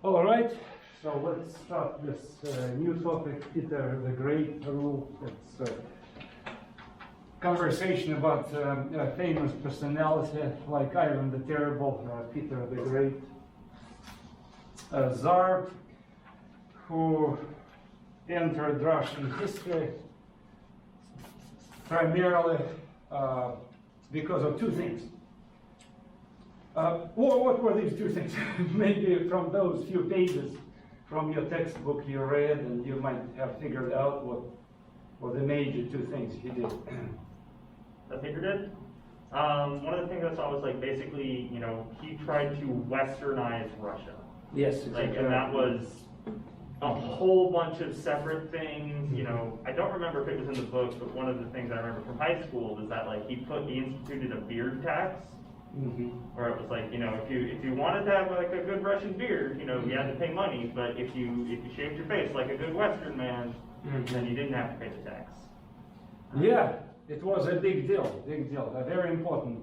All right, so let's start this new topic, Peter the Great rule. It's a conversation about a famous personality like Ivan the Terrible, Peter the Great, a Tsar who entered Russian history primarily because of two things. What were these two things? Maybe from those few pages from your textbook you read, and you might have figured out what were the major two things he did. That Peter did? One of the things I saw was like basically, he tried to westernize Russia. Yes, exactly. And that was a whole bunch of separate things. I don't remember if it was in the book, but one of the things I remember from high school was that like he instituted a beard tax. Where it was like, if you wanted to have like a good Russian beard, you had to pay money, but if you shaved your face like a good Western man, then you didn't have to pay the tax. Yeah, it was a big deal, a very important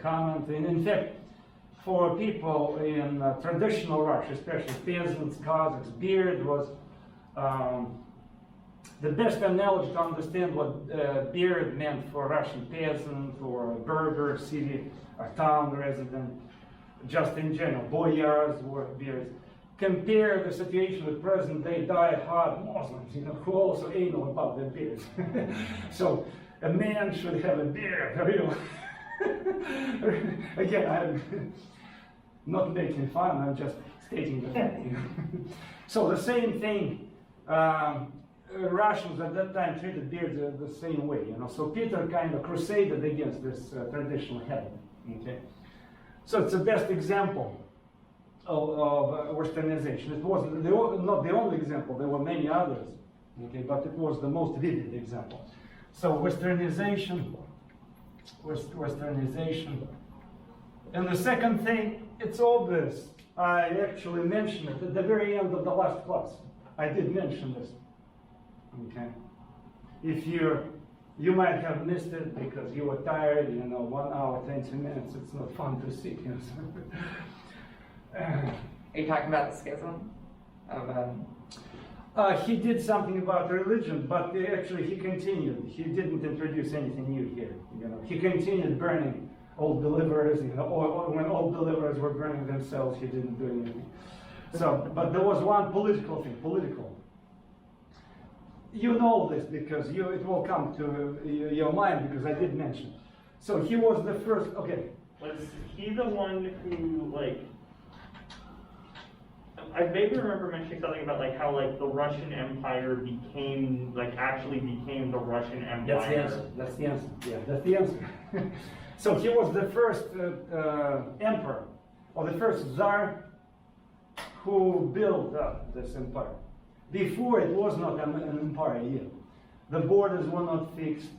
comment. And in fact, for people in traditional Russia, especially peasants, Kazakhs, beard was the best analogy to understand what beard meant for Russian peasant or burgher, city or town resident, just in general. Boyars wore beards. Compare the situation with present-day die-hard Muslims, who also anal about their beards. So a man should have a beard. Again, I'm not making fun, I'm just stating the fact. So the same thing. Russians at that time treated beards the same way, So Peter kind of crusaded against this traditional habit. Okay, so it's the best example of westernization. It wasn't not the only example. There were many others. Okay, but it was the most vivid example. So westernization. And the second thing, it's obvious. I actually mentioned it at the very end of the last class. I did mention this. Okay, if you might have missed it because you were tired, 1 hour, 20 minutes, it's not fun to see. Are you talking about the schism of he did something about religion, but actually he continued. He didn't introduce anything new here. He continued burning old believers, or when old believers were burning themselves, he didn't do anything. So, but there was one political thing, You know this because it will come to your mind because I did mention. So he was the first, okay. Was he the one who, I vaguely remember mentioning something about how the Russian Empire actually became the Russian Empire. That's the answer. Yeah, that's the answer. So he was the first emperor, or the first Tsar who built up this empire. Before, it was not an empire yet. The borders were not fixed.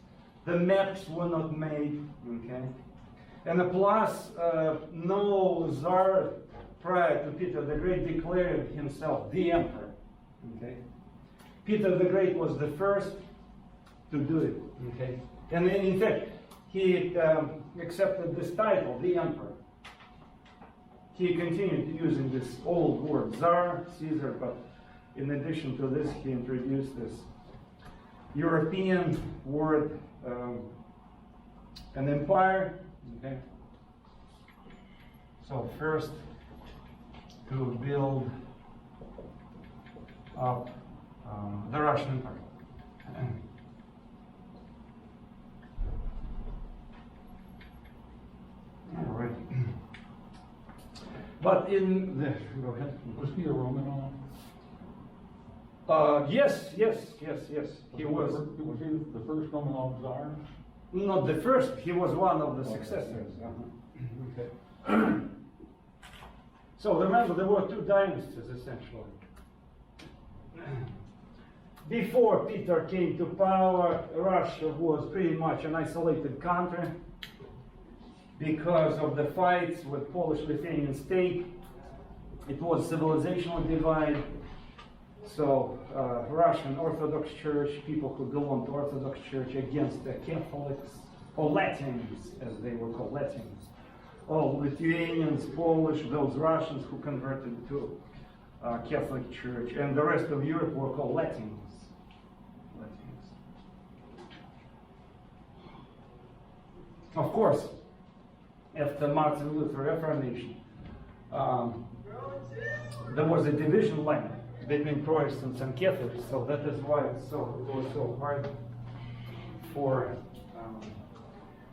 The maps were not made. Okay, and plus, no Tsar prior to Peter the Great declared himself the emperor. Okay, Peter the Great was the first to do it. Okay, and in fact, he accepted this title, the emperor. He continued using this old word, Tsar, Caesar, but in addition to this, he introduced this European word, an empire. Okay. So first, to build up the Russian Empire. All right. But in the, go ahead. Was he a Romanov? Yes. He was. Was he the first Romanov Tsar? Not the first. He was one of the successors. Okay. So remember, there were two dynasties essentially. Before Peter came to power, Russia was pretty much an isolated country because of the fights with Polish-Lithuanian state. It was civilizational divide. So Russian Orthodox Church, people who belonged to Orthodox Church against the Catholics, or Latins, as they were called, Latins. All Lithuanians, Polish, those Russians who converted to Catholic Church, and the rest of Europe were called Latins. Of course, after Martin Luther Reformation, there was a division line between Protestants and Catholics, so that is why it was so hard for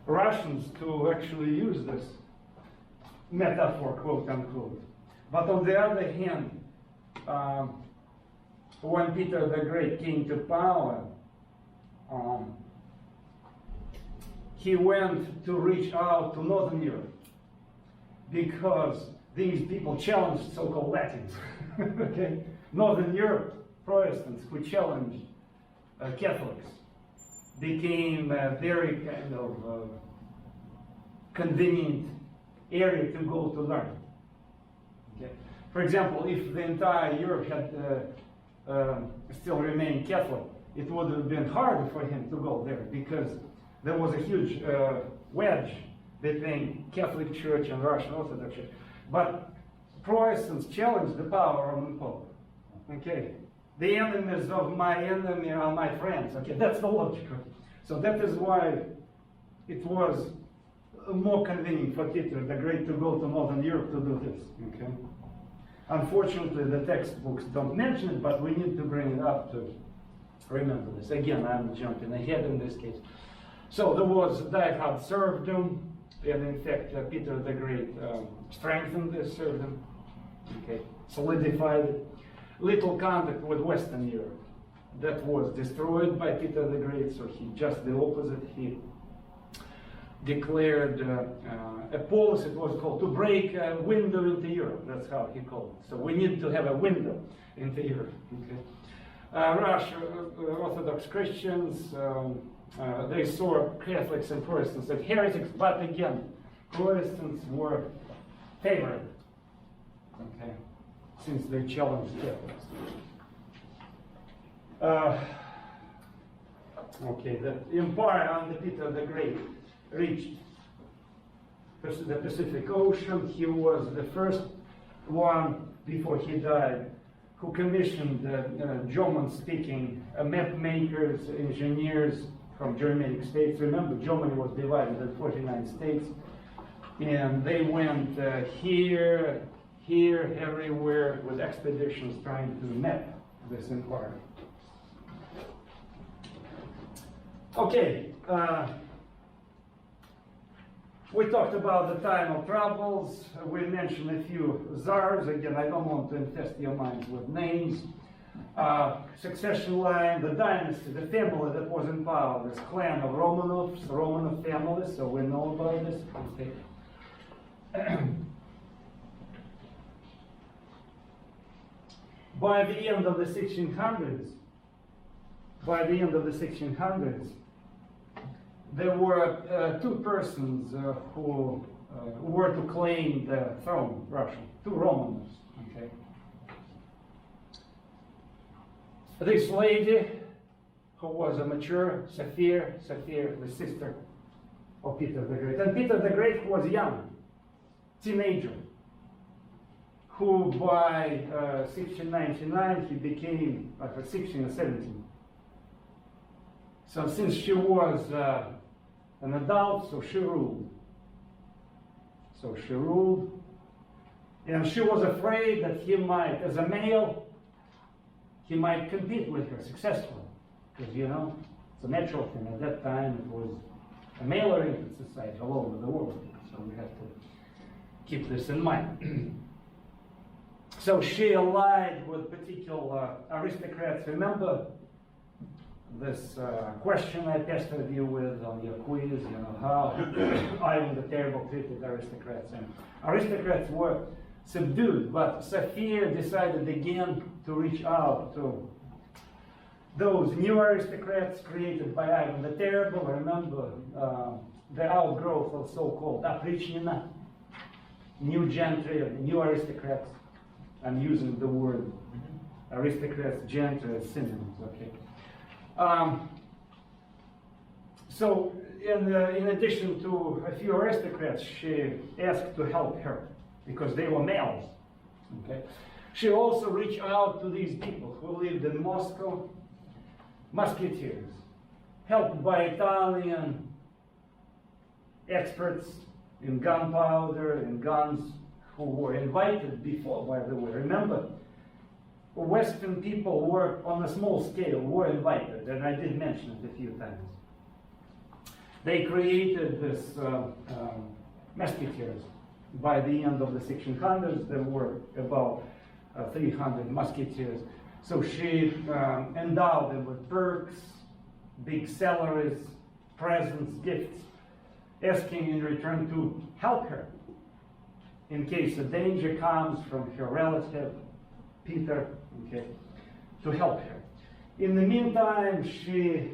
Russians to actually use this metaphor, quote unquote. But on the other hand, when Peter the Great came to power, he went to reach out to Northern Europe because these people challenged so-called Latins. Okay? Northern Europe Protestants who challenged Catholics became a very kind of convenient area to go to learn. Okay? For example, if the entire Europe had still remained Catholic, it would have been harder for him to go there because there was a huge wedge between Catholic Church and Russian Orthodox Church. But Protestants challenged the power of the Pope. Okay, the enemies of my enemy are my friends. Okay, that's the logic. So that is why it was more convenient for Peter the Great to go to Northern Europe to do this. Okay. Unfortunately, the textbooks don't mention it, but we need to bring it up to remember this. Again, I'm jumping ahead in this case. So there was diehard serfdom, and in fact, Peter the Great strengthened this serfdom, okay, solidified it. Little contact with Western Europe. That was destroyed by Peter the Great, so he just the opposite. He declared a policy, it was called to break a window into Europe. That's how he called it. So we need to have a window into Europe. Okay. Russia, Orthodox Christians, they saw Catholics and Protestants as heretics, but again, Protestants were favored, okay, since they challenged Catholics. Okay, the empire under Peter the Great reached the Pacific Ocean. He was the first one, before he died, who commissioned German-speaking map makers, engineers from Germanic states. Remember, Germany was divided into 49 states, and they went here, everywhere with expeditions trying to map this empire. Okay, we talked about the time of troubles. We mentioned a few czars. Again, I don't want to infest your minds with names. Succession line, the dynasty, the family that was in power, this clan of Romanovs, Romanov family, so we know about this. Okay. By the end of the 1600s, there were two persons who were to claim the throne, Russia, two Romanovs. Okay. This lady, who was a mature, Sophia, the sister of Peter the Great. And Peter the Great was young, teenager, who by 1699, he became like 16 or 17. So since she was an adult, so she ruled. And she was afraid that he might, as a male, he might compete with her successfully. Because, you know, it's a natural thing. At that time, it was a male-oriented society all over the world. So we have to keep this in mind. So she allied with particular aristocrats. Remember this question I pestered you with on your quiz, you know, how Ivan the Terrible treated aristocrats. And aristocrats were subdued, but Sophia decided again to reach out to those new aristocrats created by Ivan the Terrible. Remember the outgrowth of so-called Oprichnina, new gentry, new aristocrats. I'm using the word aristocrats, gentry as synonyms, okay? So in addition to a few aristocrats, she asked to help her because they were males, okay? She also reached out to these people who lived in Moscow, musketeers, helped by Italian experts in gunpowder and guns who were invited before, by the way. Remember, Western people were on a small scale, were invited, and I did mention it a few times. They created this musketeers. By the end of the 1600s, there were about 300 musketeers. So she endowed them with perks, big salaries, presents, gifts, asking in return to help her in case a danger comes from her relative, Peter, okay, to help her. In the meantime, she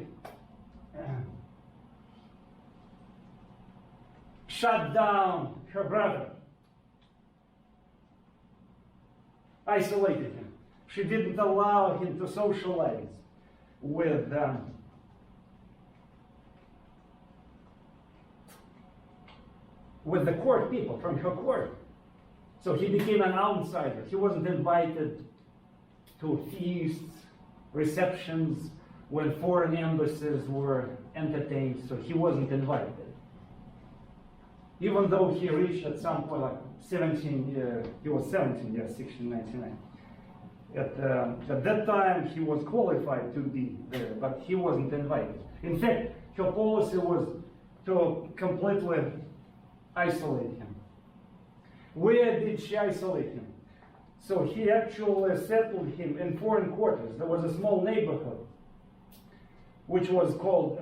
shut down her brother, isolated him. She didn't allow him to socialize with the court people from her court. So he became an outsider. He wasn't invited to feasts, receptions, when foreign embassies were entertained, so he wasn't invited. Even though he reached at some point, like 17 years, he was 17 years, 1699. At that time, he was qualified to be there, but he wasn't invited. In fact, her policy was to completely isolate him. Where did she isolate him? So he actually settled him in foreign quarters. There was a small neighborhood which was called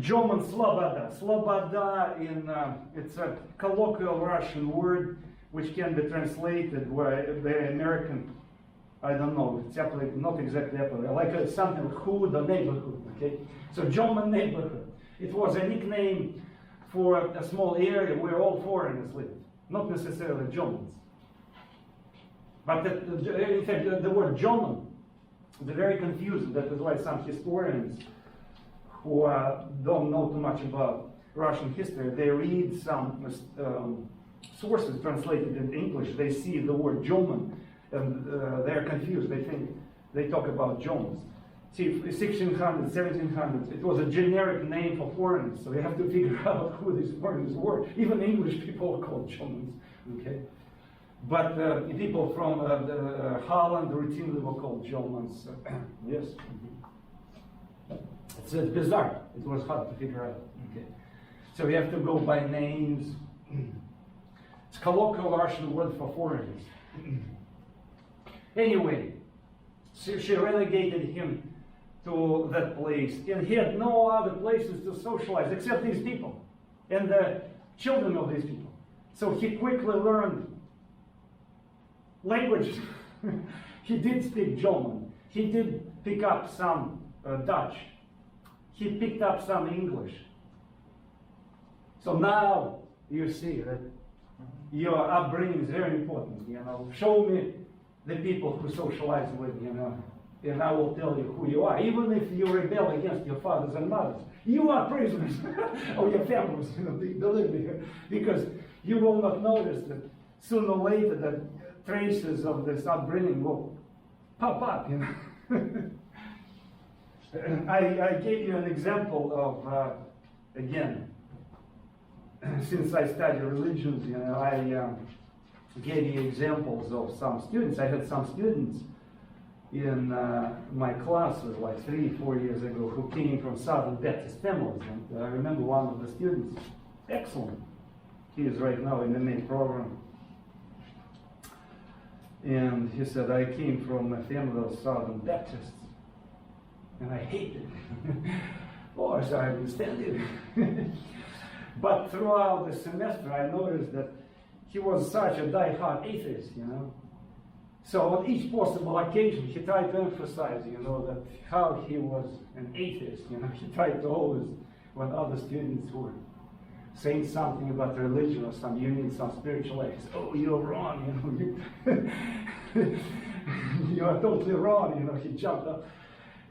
German Sloboda. Sloboda it's a colloquial Russian word which can be translated where the American, I don't know, it's not exactly like something hood or neighborhood, okay? So German neighborhood. It was a nickname for a small area where all foreigners lived, not necessarily Germans. But in fact, the word German is very confusing. That is why some historians who don't know too much about Russian history, they read some sources translated in English, they see the word German, and they're confused. They think they talk about Germans. See, 1600s, 1700s, it was a generic name for foreigners, so we have to figure out who these foreigners were. Even English people are called Germans, okay? But people from Holland routinely were called Germans. Yes. It's bizarre. It was hard to figure out. Okay. So we have to go by names. It's colloquial Russian word for foreigners. Anyway, so she relegated him to that place, and he had no other places to socialize except these people and the children of these people. So he quickly learned language. He did speak German. He did pick up some Dutch. He picked up some English. So now you see that your upbringing is very important. You know, show me the people who socialize with, you know, and I will tell you who you are. Even if you rebel against your fathers and mothers, you are prisoners of your families, you know, believe me, because you will not notice that sooner or later that traces of this upbringing will pop up, you know. I gave you an example of, again, since I study religions, you know, I gave you examples of some students. I had some students in my classes like 3-4 years ago who came from Southern Baptist families. And I remember one of the students, excellent. He is right now in the main program. And he said, I came from a family of Southern Baptists. And I hated it. Oh, so I understand it. But throughout the semester, I noticed that he was such a die-hard atheist, you know. So on each possible occasion, he tried to emphasize, you know, that how he was an atheist, you know. He tried to always, when other students were saying something about religion or some union, some spiritual life, oh, you're wrong, you know. You are totally wrong, you know. He jumped up.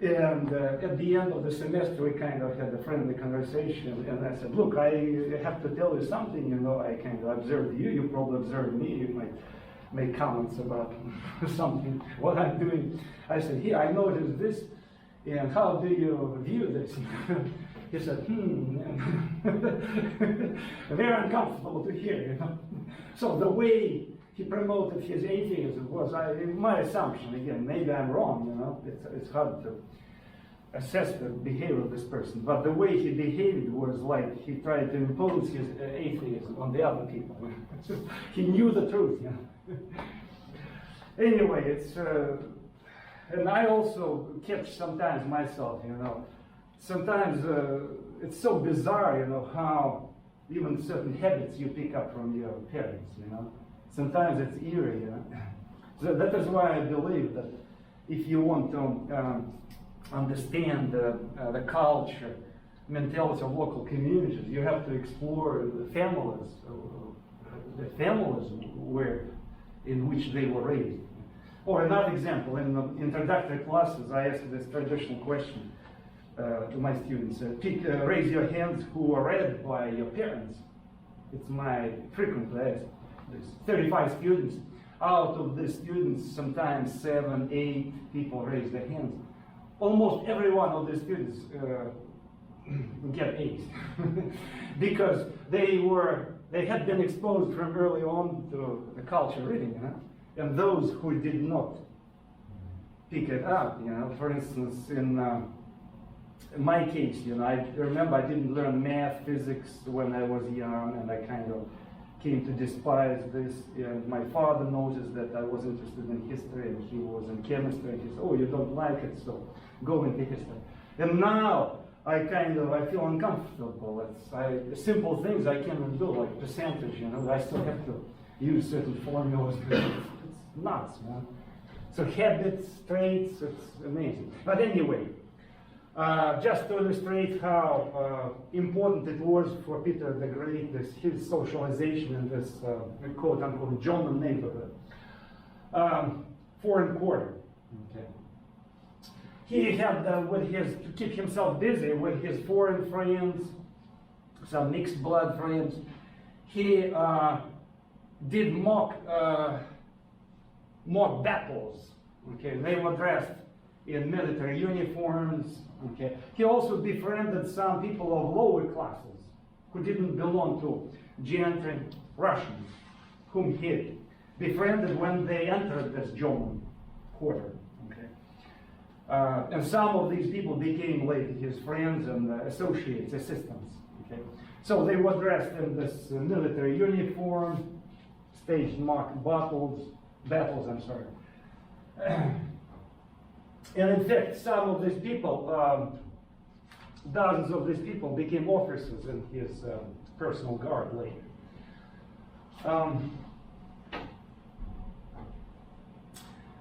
And at the end of the semester, we kind of had a friendly conversation, and I said, look, I have to tell you something, you know, I kind of observed you, you probably observed me, you might make comments about something, what I'm doing. I said, here, I noticed this, and how do you view this? He said, very uncomfortable to hear, you know. So the way he promoted his atheism was, my assumption, again, maybe I'm wrong, you know, it's hard to assess the behavior of this person, but the way he behaved was like he tried to impose his atheism on the other people. He knew the truth, you know. Anyway, it's, and I also catch sometimes myself, you know, sometimes it's so bizarre, you know, how even certain habits you pick up from your parents, you know. Sometimes it's eerie, you know. So that is why I believe that if you want to understand the culture, mentality of local communities, you have to explore the families in which they were raised. Or another example, in the introductory classes, I asked this traditional question to my students. Raise your hands who are read by your parents. It's my frequently asked. There's 35 students. Out of the students, sometimes 7, 8 people raise their hands. Almost every one of the students get A's because they had been exposed from early on to the culture reading, you know? And those who did not pick it up, you know, for instance, in my case, you know, I remember I didn't learn math, physics when I was young, and I kind of came to despise this. And my father noticed that I was interested in history, and he was in chemistry, and he said, oh, you don't like it, so go into history. And now I feel uncomfortable. It's simple things I cannot do, like percentage, you know, I still have to use certain formulas. It's nuts, man. So habits, traits, it's amazing. But anyway, just to illustrate how important it was for Peter the Great, his socialization in this quote-unquote German neighborhood. Foreign quarter. Okay. He had, to keep himself busy with his foreign friends, some mixed blood friends, he did mock battles. Okay, they were dressed in military uniforms. Okay, he also befriended some people of lower classes who didn't belong to gentry, Russians, whom he befriended when they entered this German quarter. Okay, and some of these people became later his friends and associates, assistants. Okay, so they were dressed in this military uniform, staged mock battles. I'm sorry. And in fact, some of these people, dozens of these people became officers in his personal guard later.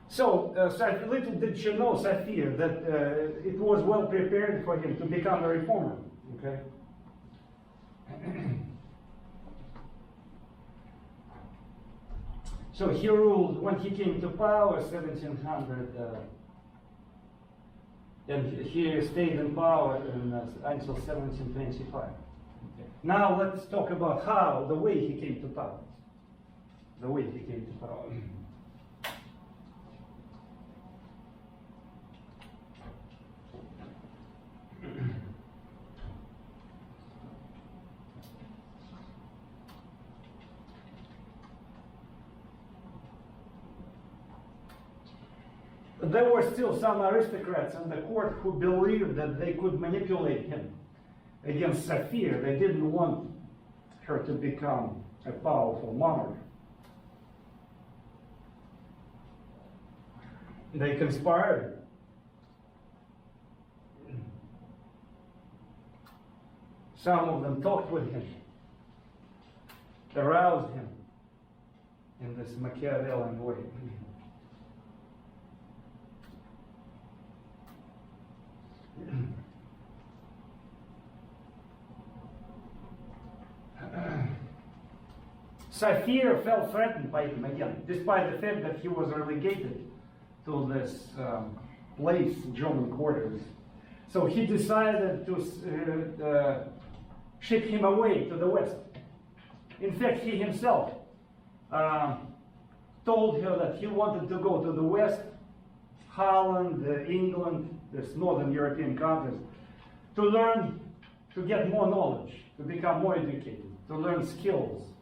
So little did she know, Sophia, that it was well prepared for him to become a reformer. Okay. So he ruled when he came to power, 1700, and he stayed in power until 1725. Okay. Now let's talk about the way he came to power. The way he came to power. There were still some aristocrats in the court who believed that they could manipulate him against Sophia. They didn't want her to become a powerful monarch. They conspired. Some of them talked with him, aroused him in this Machiavellian way. Sophia felt threatened by him again, despite the fact that he was relegated to this place German quarters. So he decided to ship him away to the west. In fact, he himself told her that he wanted to go to the west, Holland, England, this northern European countries, to learn, to get more knowledge, to become more educated, to learn skills.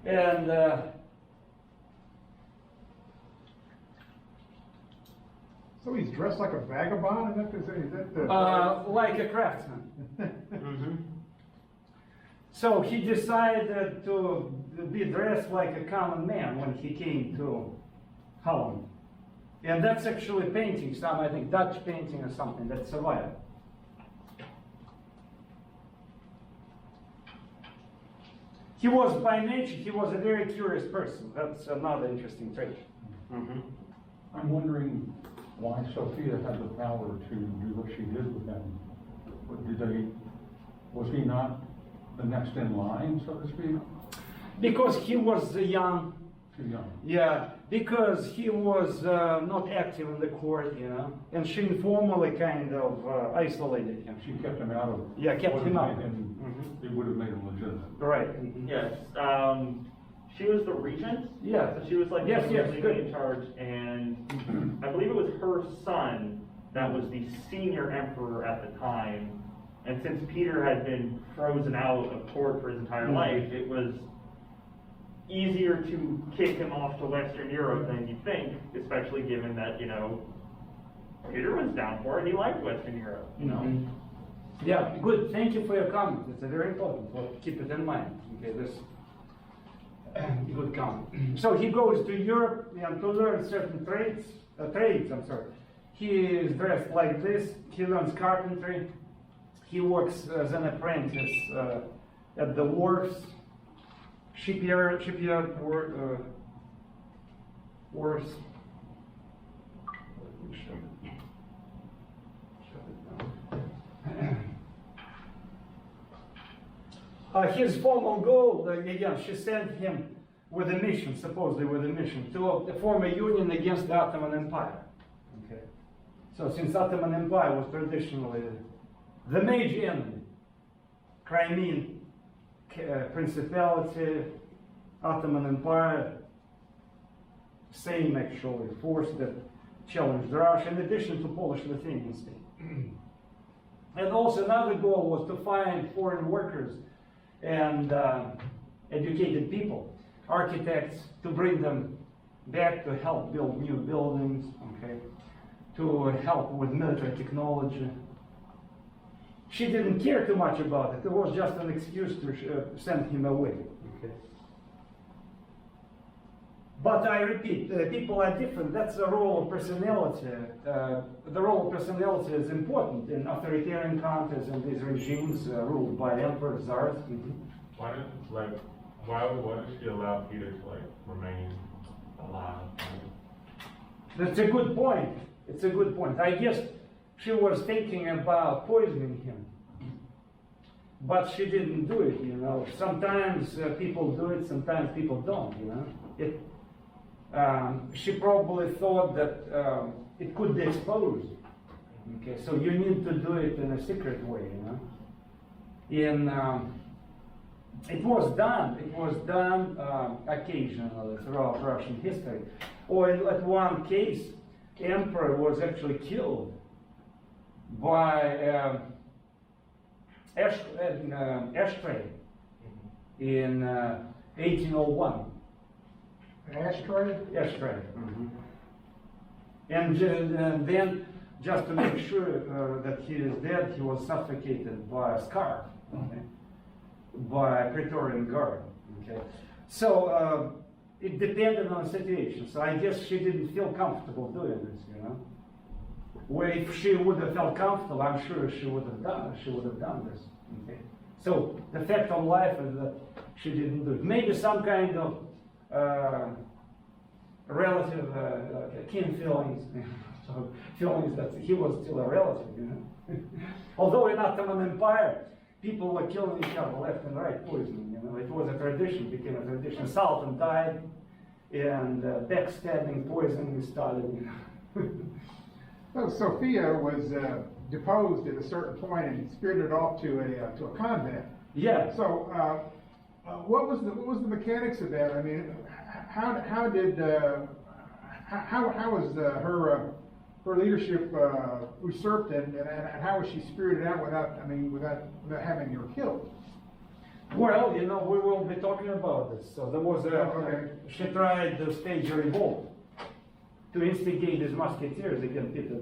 And So he's dressed like a vagabond, is that the... like a craftsman. So he decided to be dressed like a common man when he came to Holland. And that's actually painting, some, I think, Dutch painting or something that survived. He was, by nature, he was a very curious person. That's another interesting trait. I'm wondering why Sophia had the power to do what she did with him. Was he not the next in line, so to speak? Because he was young. Too young. Yeah, because he was not active in the court, you know, and she informally kind of isolated him. She kept him out of. Yeah, kept him out. And it would have made him legitimate. Right. Yes, she was the regent. Yeah. So she was like Yes, yes, legally good. in charge, and I believe it was her son that was the senior emperor at the time. And since Peter had been frozen out of court for his entire life, it was easier to kick him off to Western Europe than you think, especially given that, you know, Peter was down for it, he liked Western Europe, you know. Yeah, good. Thank you for your comment. It's a very important. Well, keep it in mind. Okay, this good comment. So he goes to Europe and to learn certain trades. I'm sorry. He is dressed like this. He learns carpentry. He works as an apprentice at the wharves, shipyard wharves. His formal goal, again, she sent him with a mission, supposedly with a mission, to form a union against the Ottoman Empire. Okay. So since Ottoman Empire was traditionally the major enemy, Crimean Principality, Ottoman Empire, same actually force that challenged Russia, in addition to Polish-Lithuanian state. And also another goal was to find foreign workers and educated people, architects, to bring them back to help build new buildings, okay, to help with military technology. She didn't care too much about it. It was just an excuse to send him away. Okay. But I repeat, people are different. That's the role of personality. The role of personality is important in authoritarian countries and these regimes ruled by emperors, czars. Why did she allow Peter to remain alive? That's a good point. It's a good point. I guess she was thinking about poisoning him, but she didn't do it. You know, sometimes people do it, sometimes people don't. You know, she probably thought that it could be exposed. Okay, so you need to do it in a secret way. You know, it was done. It was done occasionally throughout Russian history. Or at one case, the emperor was actually killed by ashtray in 1801. Ashtray? Ashtray. And then, just to make sure that he is dead, he was suffocated by a scarf, by a Praetorian guard. Okay, so it depended on the situation. So I guess she didn't feel comfortable doing this, you know. Where if she would have felt comfortable, I'm sure she would have done this. Okay, so the fact of life is that she didn't do it. Maybe some kind of relative kin feelings, so feelings that he was still a relative, you know. Although in Ottoman Empire, people were killing each other left and right, poisoning, you know. It was a tradition, became a tradition. Sultan died, and backstabbing, poisoning Stalin. So Sophia was deposed at a certain point and spirited off to a convent. Yeah. So, what was the mechanics of that? I mean, how was her leadership usurped, and how was she spirited out without having her killed? Well, you know, we will be talking about this. So there was she tried to stage a revolt to instigate these musketeers against Peter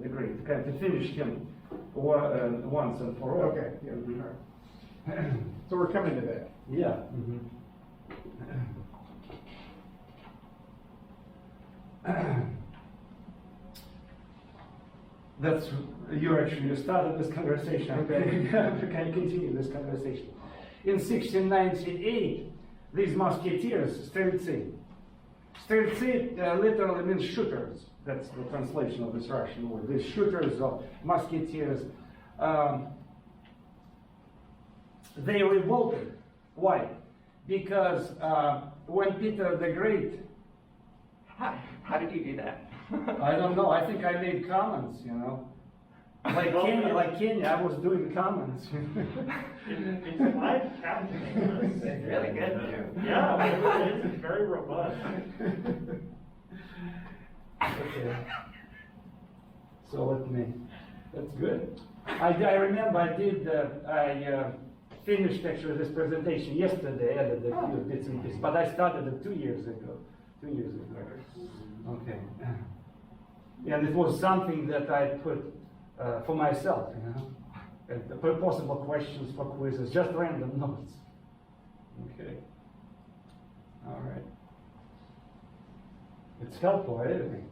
the Great, kind of to finish him once and for all. Okay, yeah. So we're coming to that. Yeah. That's, you started this conversation. Okay. We can continue this conversation. In 1698, these musketeers, strelцы. Strelцы literally means shooters. That's the translation of this Russian word. These shooters or musketeers, they revolted. Why? Because when Peter the Great, How did you do that? I don't know, I think I made comments, you know. Like Kenya, I was doing comments. It's 5 chapters. It's really good too. Yeah, it really is. It's very robust. Okay. So that's good. I remember I finished actually this presentation yesterday, added a few bits and pieces, but I started it 2 years ago. 2 years ago. Okay. And it was something that I put for myself, you know, and possible questions for quizzes, just random notes. Okay. All right. It's helpful, isn't it?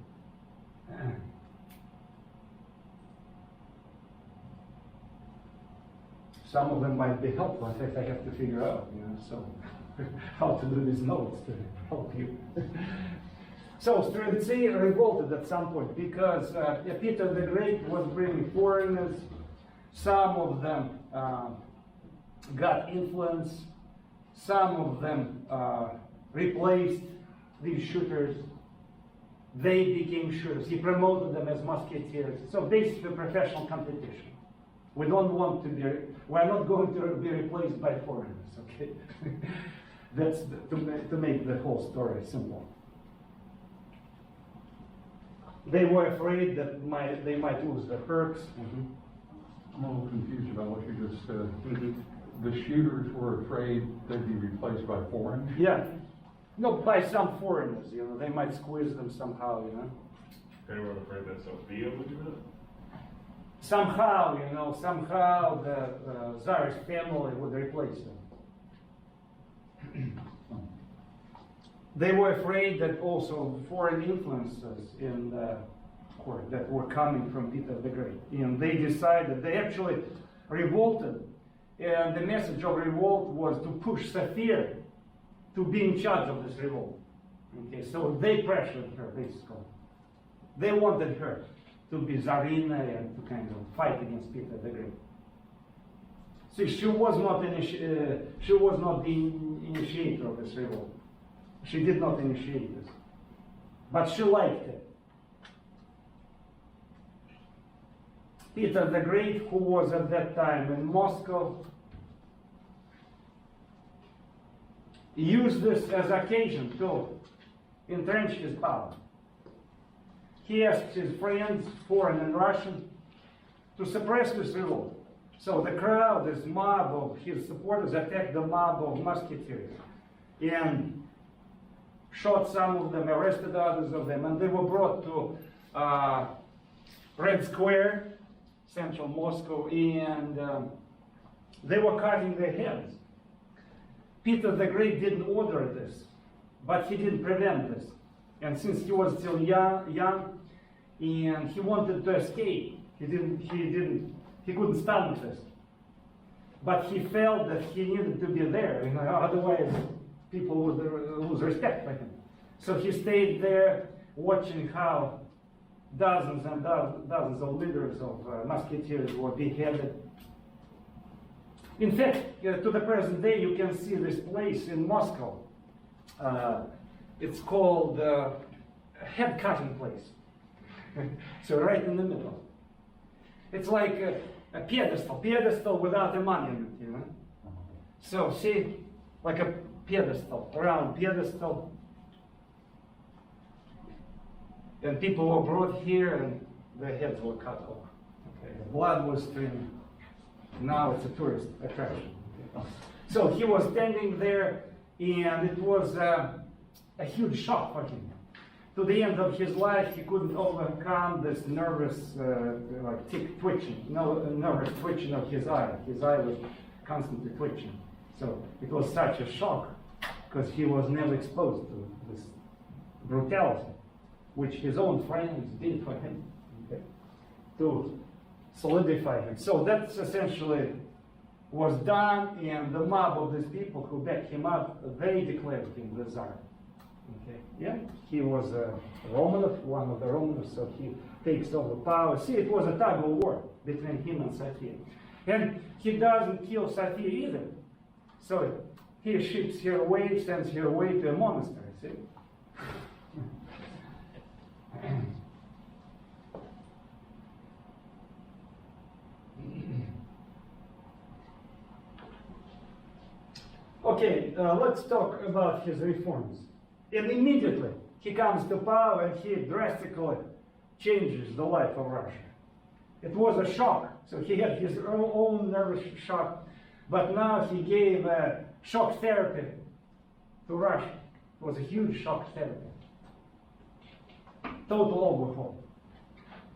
Some of them might be helpful. In fact, I have to figure out, you know, so how to do these notes to help you. So strelцы revolted at some point because Peter the Great was bringing foreigners. Some of them got influence. Some of them replaced these shooters. They became shooters. He promoted them as musketeers. So basically professional competition. We don't want to be, we're not going to be replaced by foreigners, okay? That's to make the whole story simple. They were afraid that they might lose the perks. I'm a little confused about what you just said. The shooters were afraid they'd be replaced by foreigners? Yeah. No, by some foreigners, you know, they might squeeze them somehow, you know. They were afraid that Sophia would do it? Somehow, you know, somehow the Tsar's family would replace them. They were afraid that also foreign influences in the court that were coming from Peter the Great. And they decided, they actually revolted. And the message of revolt was to push Sophia to be in charge of this revolt. Okay, so they pressured her, basically. They wanted her to be Tsarina and to kind of fight against Peter the Great. See, she was not the initiator of this revolt. She did not initiate this, but she liked it. Peter the Great, who was at that time in Moscow, used this as occasion to entrench his power. He asked his friends, foreign and Russian, to suppress this revolt. So the crowd, this mob of his supporters, attacked the mob of musketeers and shot some of them, arrested others of them, and they were brought to Red Square, central Moscow, and they were cutting their heads. Peter the Great didn't order this, but he didn't prevent this. And since he was still young, and he wanted to escape, he couldn't stand this. But he felt that he needed to be there, you know, otherwise people would lose respect for him. So he stayed there watching how dozens and dozens of leaders of musketeers were beheaded. In fact, to the present day, you can see this place in Moscow. It's called head cutting place. So right in the middle. It's like a pedestal without a monument, you know. So see, like a pedestal, a round pedestal. And people were brought here and their heads were cut off. Okay. The blood was streaming. Now it's a tourist attraction. So he was standing there, and it was a huge shock for him. To the end of his life, he couldn't overcome this nervous, like twitching, nervous twitching of his eye. His eye was constantly twitching. So it was such a shock because he was never exposed to this brutality, which his own friends did for him, okay, to solidify him. So that's essentially was done, and the mob of these people who backed him up, they declared him the Tsar. Okay, yeah, he was a Romanov, one of the Romanovs, so he takes over power. See, it was a tug of war between him and Sophia. And he doesn't kill Sophia either. So he ships her away, sends her away to a monastery, see? Okay, let's talk about his reforms. And immediately he comes to power and he drastically changes the life of Russia. It was a shock. So he had his own nervous shock, but now he gave shock therapy to Russia. It was a huge shock therapy. Total overhaul.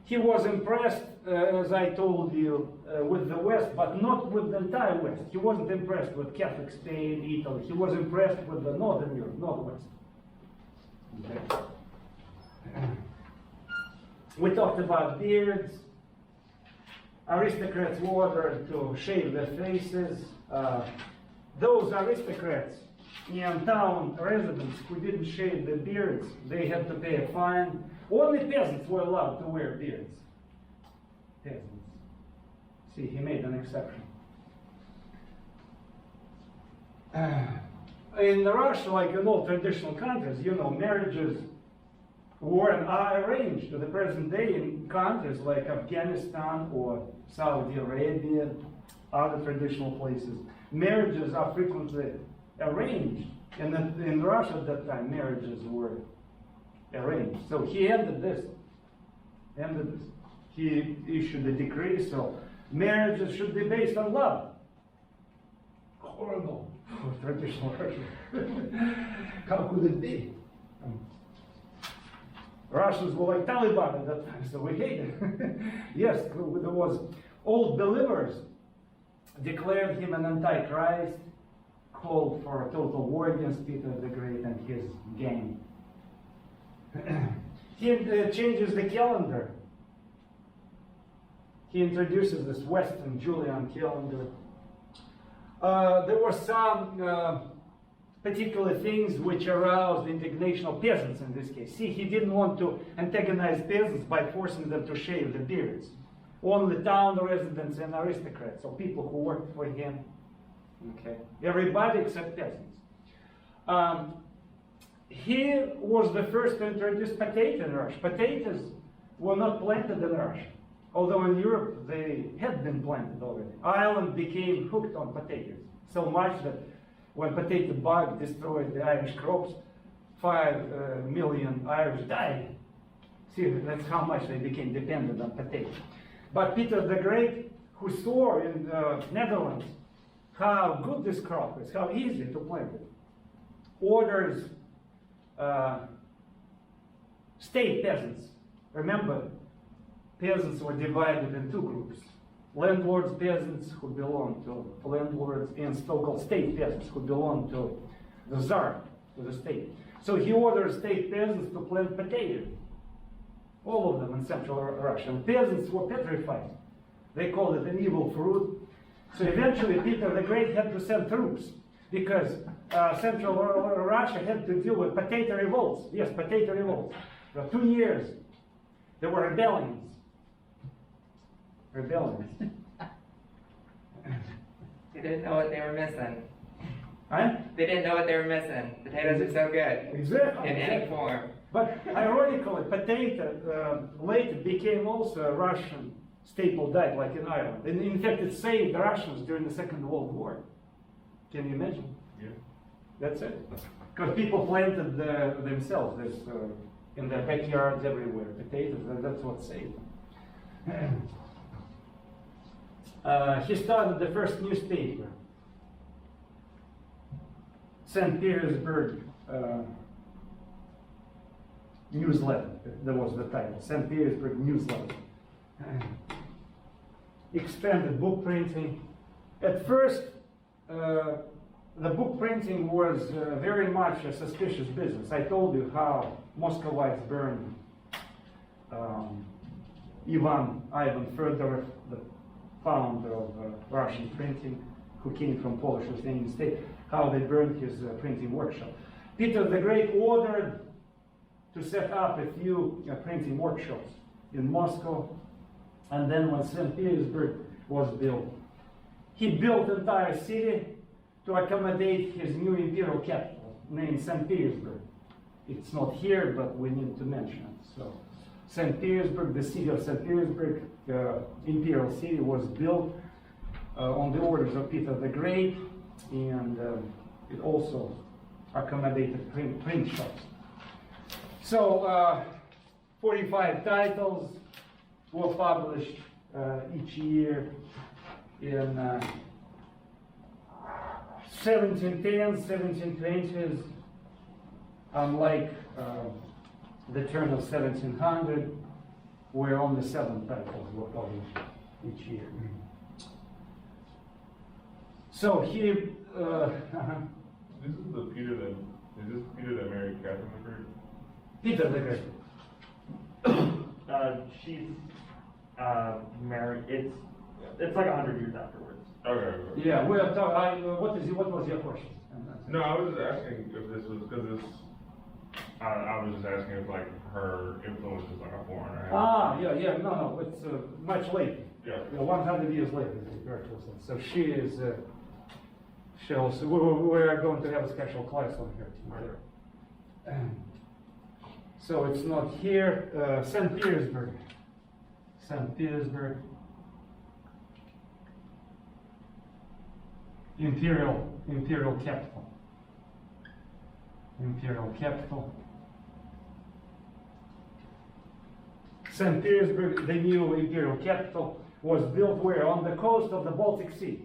He was impressed, as I told you, with the West, but not with the entire West. He wasn't impressed with Catholic Spain, Italy. He was impressed with the Northern Europe, Northwest. Okay. We talked about beards. Aristocrats were ordered to shave their faces. Those aristocrats and town residents who didn't shave their beards, they had to pay a fine. Only peasants were allowed to wear beards. Peasants. See, he made an exception. In Russia, like in all traditional countries, you know, marriages were and are arranged to the present day in countries like Afghanistan or Saudi Arabia, other traditional places. Marriages are frequently arranged. And in Russia at that time, marriages were arranged. So he ended this. He issued a decree, so marriages should be based on love. Horrible for traditional Russia. How could it be? Russians were like Taliban at that time, so we hated him. Yes, there was old believers declared him an antichrist, called for a total war against Peter the Great and his gang. He changes the calendar. He introduces this Western Julian calendar. There were some particular things which aroused the indignation of peasants in this case. See, he didn't want to antagonize peasants by forcing them to shave their beards. Only town residents and aristocrats, or people who worked for him. Okay, everybody except peasants. He was the first to introduce potato in Russia. Potatoes were not planted in Russia, although in Europe they had been planted already. Ireland became hooked on potatoes, so much that when potato bug destroyed the Irish crops, 5 million Irish died. See, that's how much they became dependent on potatoes. But Peter the Great, who saw in the Netherlands how good this crop is, how easy to plant it, orders state peasants. Remember, peasants were divided in two groups. Landlords peasants who belonged to landlords, and so-called state peasants who belonged to the Tsar, to the state. So he ordered state peasants to plant potatoes. All of them in central Russia. And peasants were petrified. They called it an evil fruit. So eventually Peter the Great had to send troops because central Russia had to deal with potato revolts. Yes, potato revolts. For 2 years, there were rebellions. You didn't know what they were missing. Huh? They didn't know what they were missing. Potatoes are so good. Exactly. In any exactly. form. But ironically, potato later became also a Russian staple diet, like in Ireland. And in fact, it saved the Russians during the Second World War. Can you imagine? Yeah. That's it. Because people planted themselves this, in their backyards everywhere, potatoes, and that's what saved them. He started the first newspaper, St. Petersburg Newsletter. That was the title, St. Petersburg Newsletter. Expanded book printing. At first, the book printing was very much a suspicious business. I told you how Muscovites burned Ivan Fedorov, the founder of Russian printing, who came from Polish-Lithuanian state, how they burned his printing workshop. Peter the Great ordered to set up a few printing workshops in Moscow, and then when St. Petersburg was built, he built the entire city to accommodate his new imperial capital, named St. Petersburg. It's not here, but we need to mention it. So, St. Petersburg, the city of St. Petersburg, imperial city, was built on the orders of Peter the Great, and it also accommodated print shops. So, 45 titles were published each year in 1710s, 1720s, unlike the turn of 1700, where only 7 titles were published each year. So he, This is the Peter that, is this Peter that married Catherine the Great? Peter the Great. She's married. It's like 100 years afterwards. Okay. Yeah, we are talking. What was your question? No, I was just asking if this was, because this, I was just asking if like her influence is like a foreigner. Yeah, no, it's much later. Yeah. 100 years later, as you correctly said. So she is, she also, we are going to have a special class on her tomorrow. So it's not here, St. Petersburg. St. Petersburg. Imperial capital. Imperial capital. St. Petersburg, the new imperial capital, was built where? On the coast of the Baltic Sea.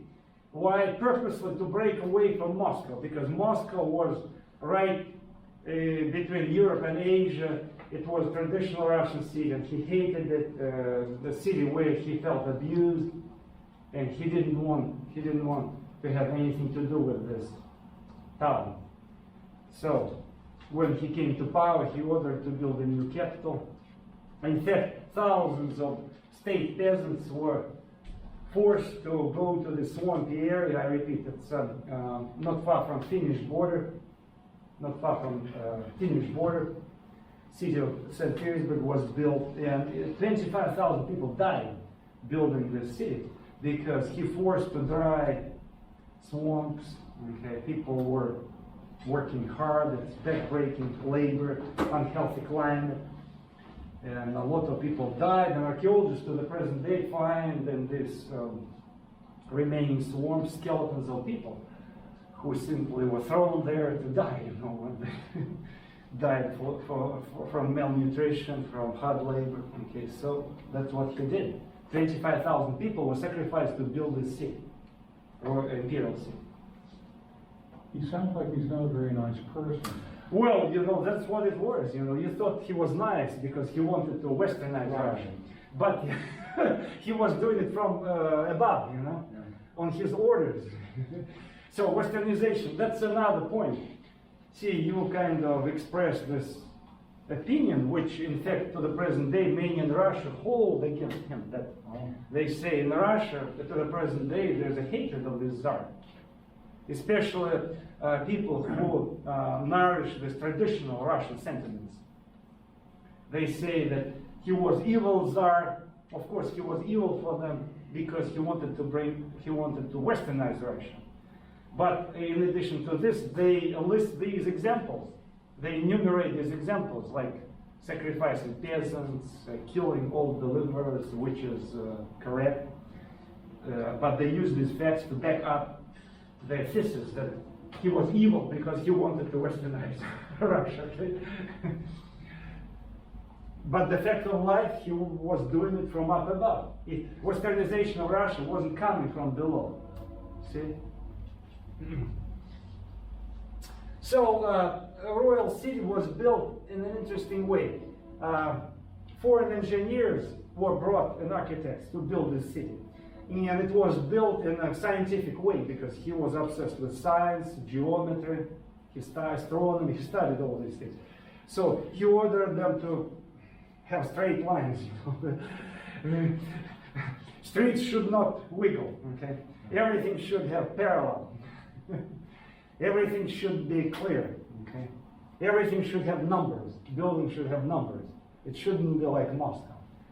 Why? Purposely to break away from Moscow, because Moscow was right between Europe and Asia. It was a traditional Russian city, and he hated it, the city where he felt abused, and he didn't want to have anything to do with this town. So, when he came to power, he ordered to build a new capital. In fact, thousands of state peasants were forced to go to the swampy area. I repeat, it's not far from Finnish border. Not far from Finnish border. City of St. Petersburg was built, and 25,000 people died building this city because he forced to dry swamps. Okay, people were working hard. It's back-breaking labor, unhealthy climate. And a lot of people died, and archaeologists to the present day find in this remaining swamp skeletons of people who simply were thrown there to die, when they died from malnutrition, from hard labor. Okay, so that's what he did. 25,000 people were sacrificed to build this city, or imperial city. He sounds like he's not a very nice person. Well, that's what it was. You thought he was nice because he wanted to westernize Russia. But he was doing it from above, on his orders. So westernization, that's another point. See, you kind of expressed this opinion, which in fact to the present day many in Russia hold against him. That they say in Russia, to the present day, there's a hatred of this Tsar. Especially people who nourish this traditional Russian sentiments. They say that he was evil Tsar. Of course, he was evil for them because he wanted to westernize Russia. But in addition to this, they list these examples. They enumerate these examples, like sacrificing peasants, killing all deliverers, which is correct. But they use these facts to back up their thesis that he was evil because he wanted to westernize Russia. Okay? But the fact of life, he was doing it from up above. Westernization of Russia wasn't coming from below. See? So, a royal city was built in an interesting way. Foreign engineers were brought and architects to build this city. And it was built in a scientific way because he was obsessed with science, geometry, astronomy, he studied all these things. So he ordered them to have straight lines. Streets should not wiggle, okay? Everything should have parallel. Everything should be clear, okay? Everything should have numbers. Buildings should have numbers. It shouldn't be like Moscow.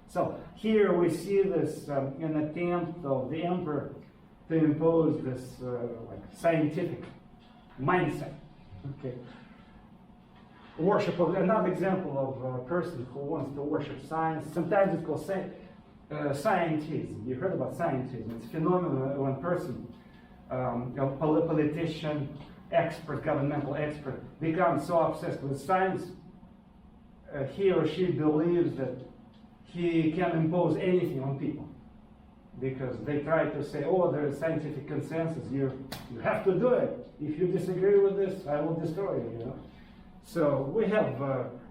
So here we see this an attempt of the emperor to impose this like scientific mindset. Okay. Worship of another example of a person who wants to worship science. Sometimes it's called scientism. You heard about scientism? It's a phenomenon when a person, a politician, expert, governmental expert, becomes so obsessed with science, he or she believes that he can impose anything on people. Because they try to say, oh, there is scientific consensus, you have to do it. If you disagree with this, I will destroy you, you know. So we have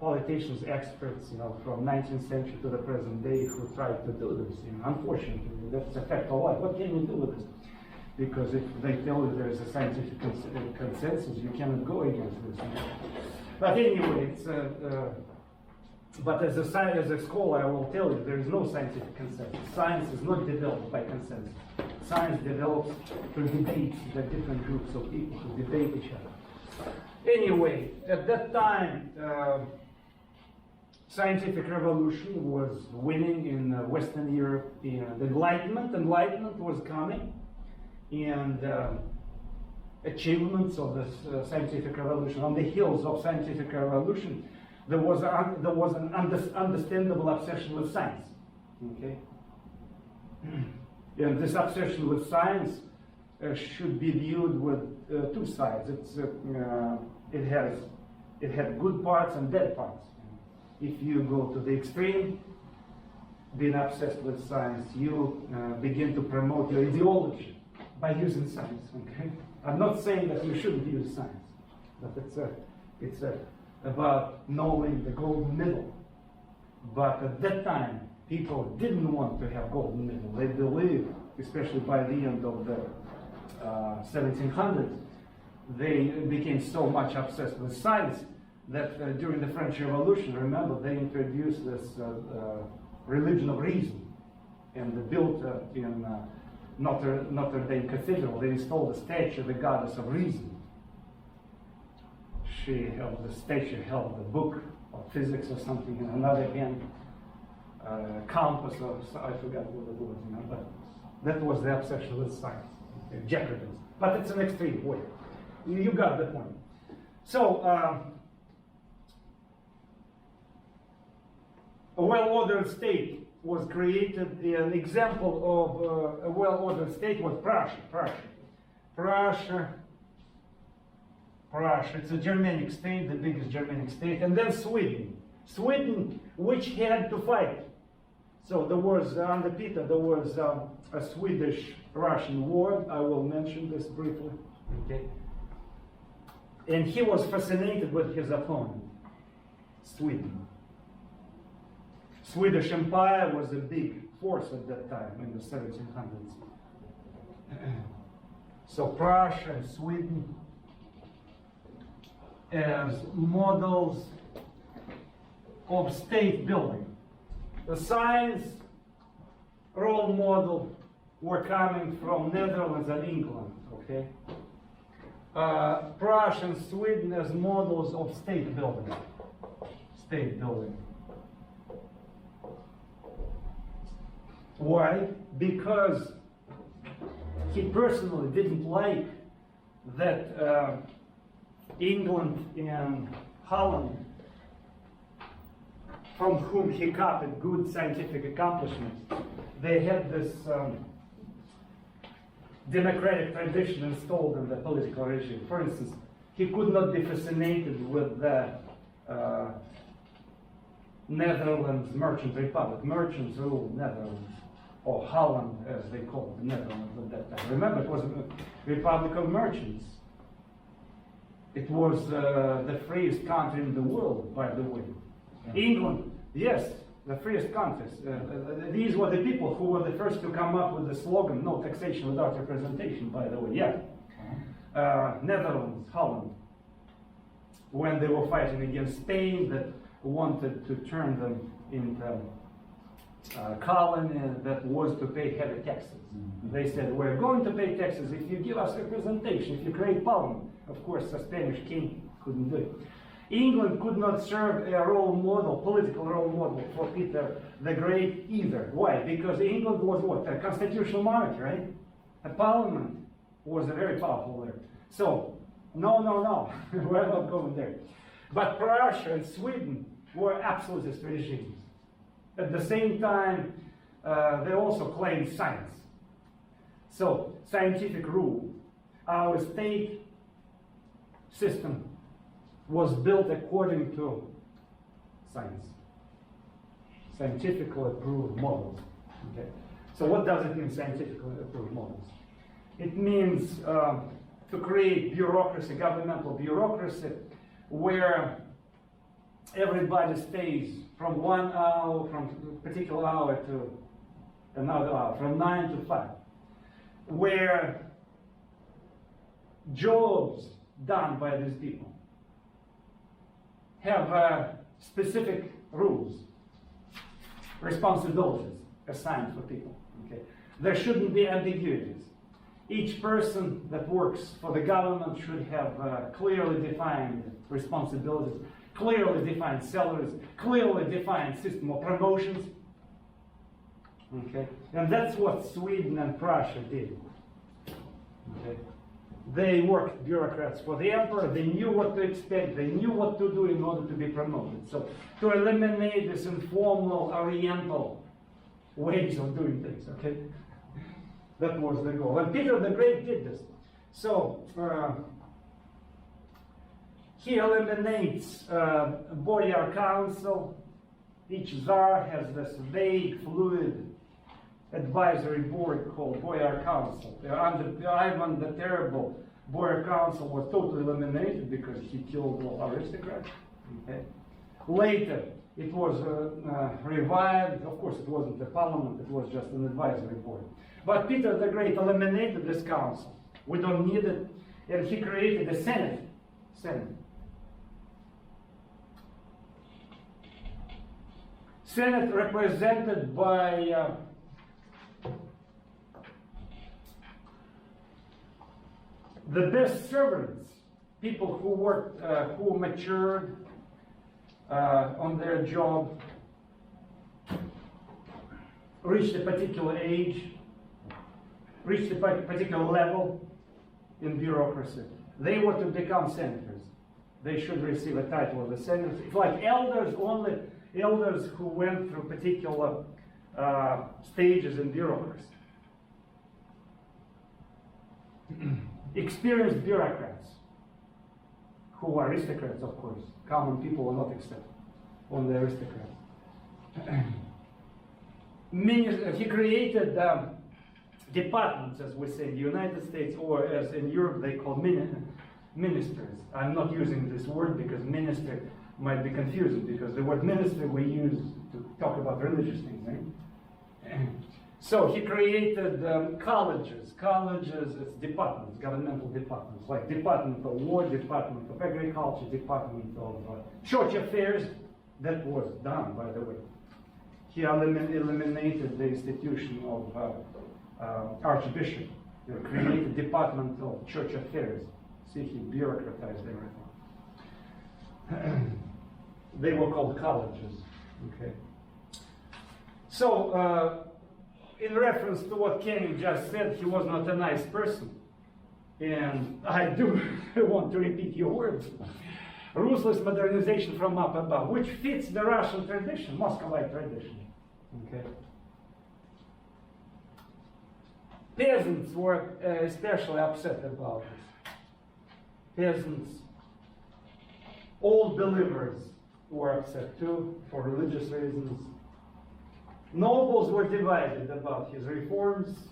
politicians, experts, you know, from 19th century to the present day who try to do this. You know, unfortunately, that's a fact of life. What can you do with this? Because if they tell you there is a scientific consensus, you cannot go against this. But anyway, it's but as a scholar, I will tell you there is no scientific consensus. Science is not developed by consensus. Science develops through debate. There are different groups of people who debate each other. Anyway, at that time, scientific revolution was winning in Western Europe, and Enlightenment was coming, and achievements of this scientific revolution. On the heels of scientific revolution, there was an understandable obsession with science. Okay, and this obsession with science should be viewed with two sides. It had good parts and bad parts. If you go to the extreme, being obsessed with science, you begin to promote your ideology by using science. Okay, I'm not saying that you shouldn't use science, but it's about knowing the golden middle. But at that time, people didn't want to have golden middle. They believed, especially by the end of the 1700s, they became so much obsessed with science that during the French Revolution, remember, they introduced this religion of reason, and they built in Notre Dame Cathedral, they installed a statue of the goddess of reason. The statue held a book of physics or something in another hand, compass, or I forgot what it was, you know, but that was the obsession with science, Jacobins. But it's an extreme way. You got the point. So, a well-ordered state was created. An example of a well-ordered state was Prussia. Prussia, it's a Germanic state, the biggest Germanic state, and then Sweden. Sweden, which had to fight. So there was, under Peter, there was a Swedish-Russian war. I will mention this briefly. Okay. And he was fascinated with his opponent, Sweden. Swedish Empire was a big force at that time in the 1700s. So Prussia and Sweden as models of state building. The science role model were coming from Netherlands and England, okay? Prussia and Sweden as models of state building. Why? Because he personally didn't like that England and Holland, from whom he copied good scientific accomplishments, they had this democratic tradition installed in the political regime. For instance, he could not be fascinated with the Netherlands Merchant Republic. Merchants ruled Netherlands, or Holland as they called the Netherlands at that time. Remember, it was a republic of merchants. It was the freest country in the world, by the way. England, yes, the freest countries. These were the people who were the first to come up with the slogan, no taxation without representation, by the way, yeah. Netherlands, Holland, when they were fighting against Spain that wanted to turn them into colony that was to pay heavy taxes. They said, we're going to pay taxes if you give us representation, if you create parliament. Of course, the Spanish king couldn't do it. England could not serve a role model, political role model for Peter the Great either. Why? Because England was what? A constitutional monarchy, right? A parliament was very powerful there. So, no, we're not going there. But Prussia and Sweden were absolutist regimes. At the same time, they also claimed science. So, scientific rule. Our state system was built according to science. Scientifically approved models. Okay. So what does it mean, scientifically approved models? It means to create bureaucracy, governmental bureaucracy, where everybody stays from 1 hour, from a particular hour to another hour, from 9 to 5, where jobs done by these people have specific rules, responsibilities assigned for people. Okay? There shouldn't be ambiguities. Each person that works for the government should have clearly defined responsibilities, clearly defined salaries, clearly defined system of promotions. Okay? And that's what Sweden and Prussia did. Okay? They worked bureaucrats for the emperor. They knew what to expect. They knew what to do in order to be promoted. So to eliminate this informal Oriental ways of doing things, okay? That was the goal. And Peter the Great did this. So he eliminates boyar council. Each czar has this vague, fluid advisory board called Boyar Council. Under Ivan the Terrible, Boyar Council was totally eliminated because he killed all aristocrats. Okay. Later, it was revived. Of course, it wasn't a parliament, it was just an advisory board. But Peter the Great eliminated this council. We don't need it. And he created a Senate. Senate represented by the best servants, people who worked, who matured on their job, reached a particular age, reached a particular level in bureaucracy. They were to become senators. They should receive a title of a senator. It's like elders, only elders who went through particular stages in bureaucracy. Experienced bureaucrats, who are aristocrats, of course. Common people will not accept, only aristocrats. He created departments, as we say in the United States, or as in Europe they call ministers. I'm not using this word because minister might be confusing, because the word minister we use to talk about religious things, right? So he created colleges. Colleges, it's departments, governmental departments, like Department of War, Department of Agriculture, Department of Church Affairs. That was done, by the way. He eliminated the institution of Archbishop. He created Department of Church Affairs. See, he bureaucratized everything. They were called colleges. Okay. So, in reference to what Kenny just said, he was not a nice person. and I do want to repeat your words, ruthless modernization from up above, which fits the Russian tradition, Muscovite tradition. Okay. Peasants were especially upset about this. Peasants, old believers were upset too, for religious reasons. Nobles were divided about his reforms.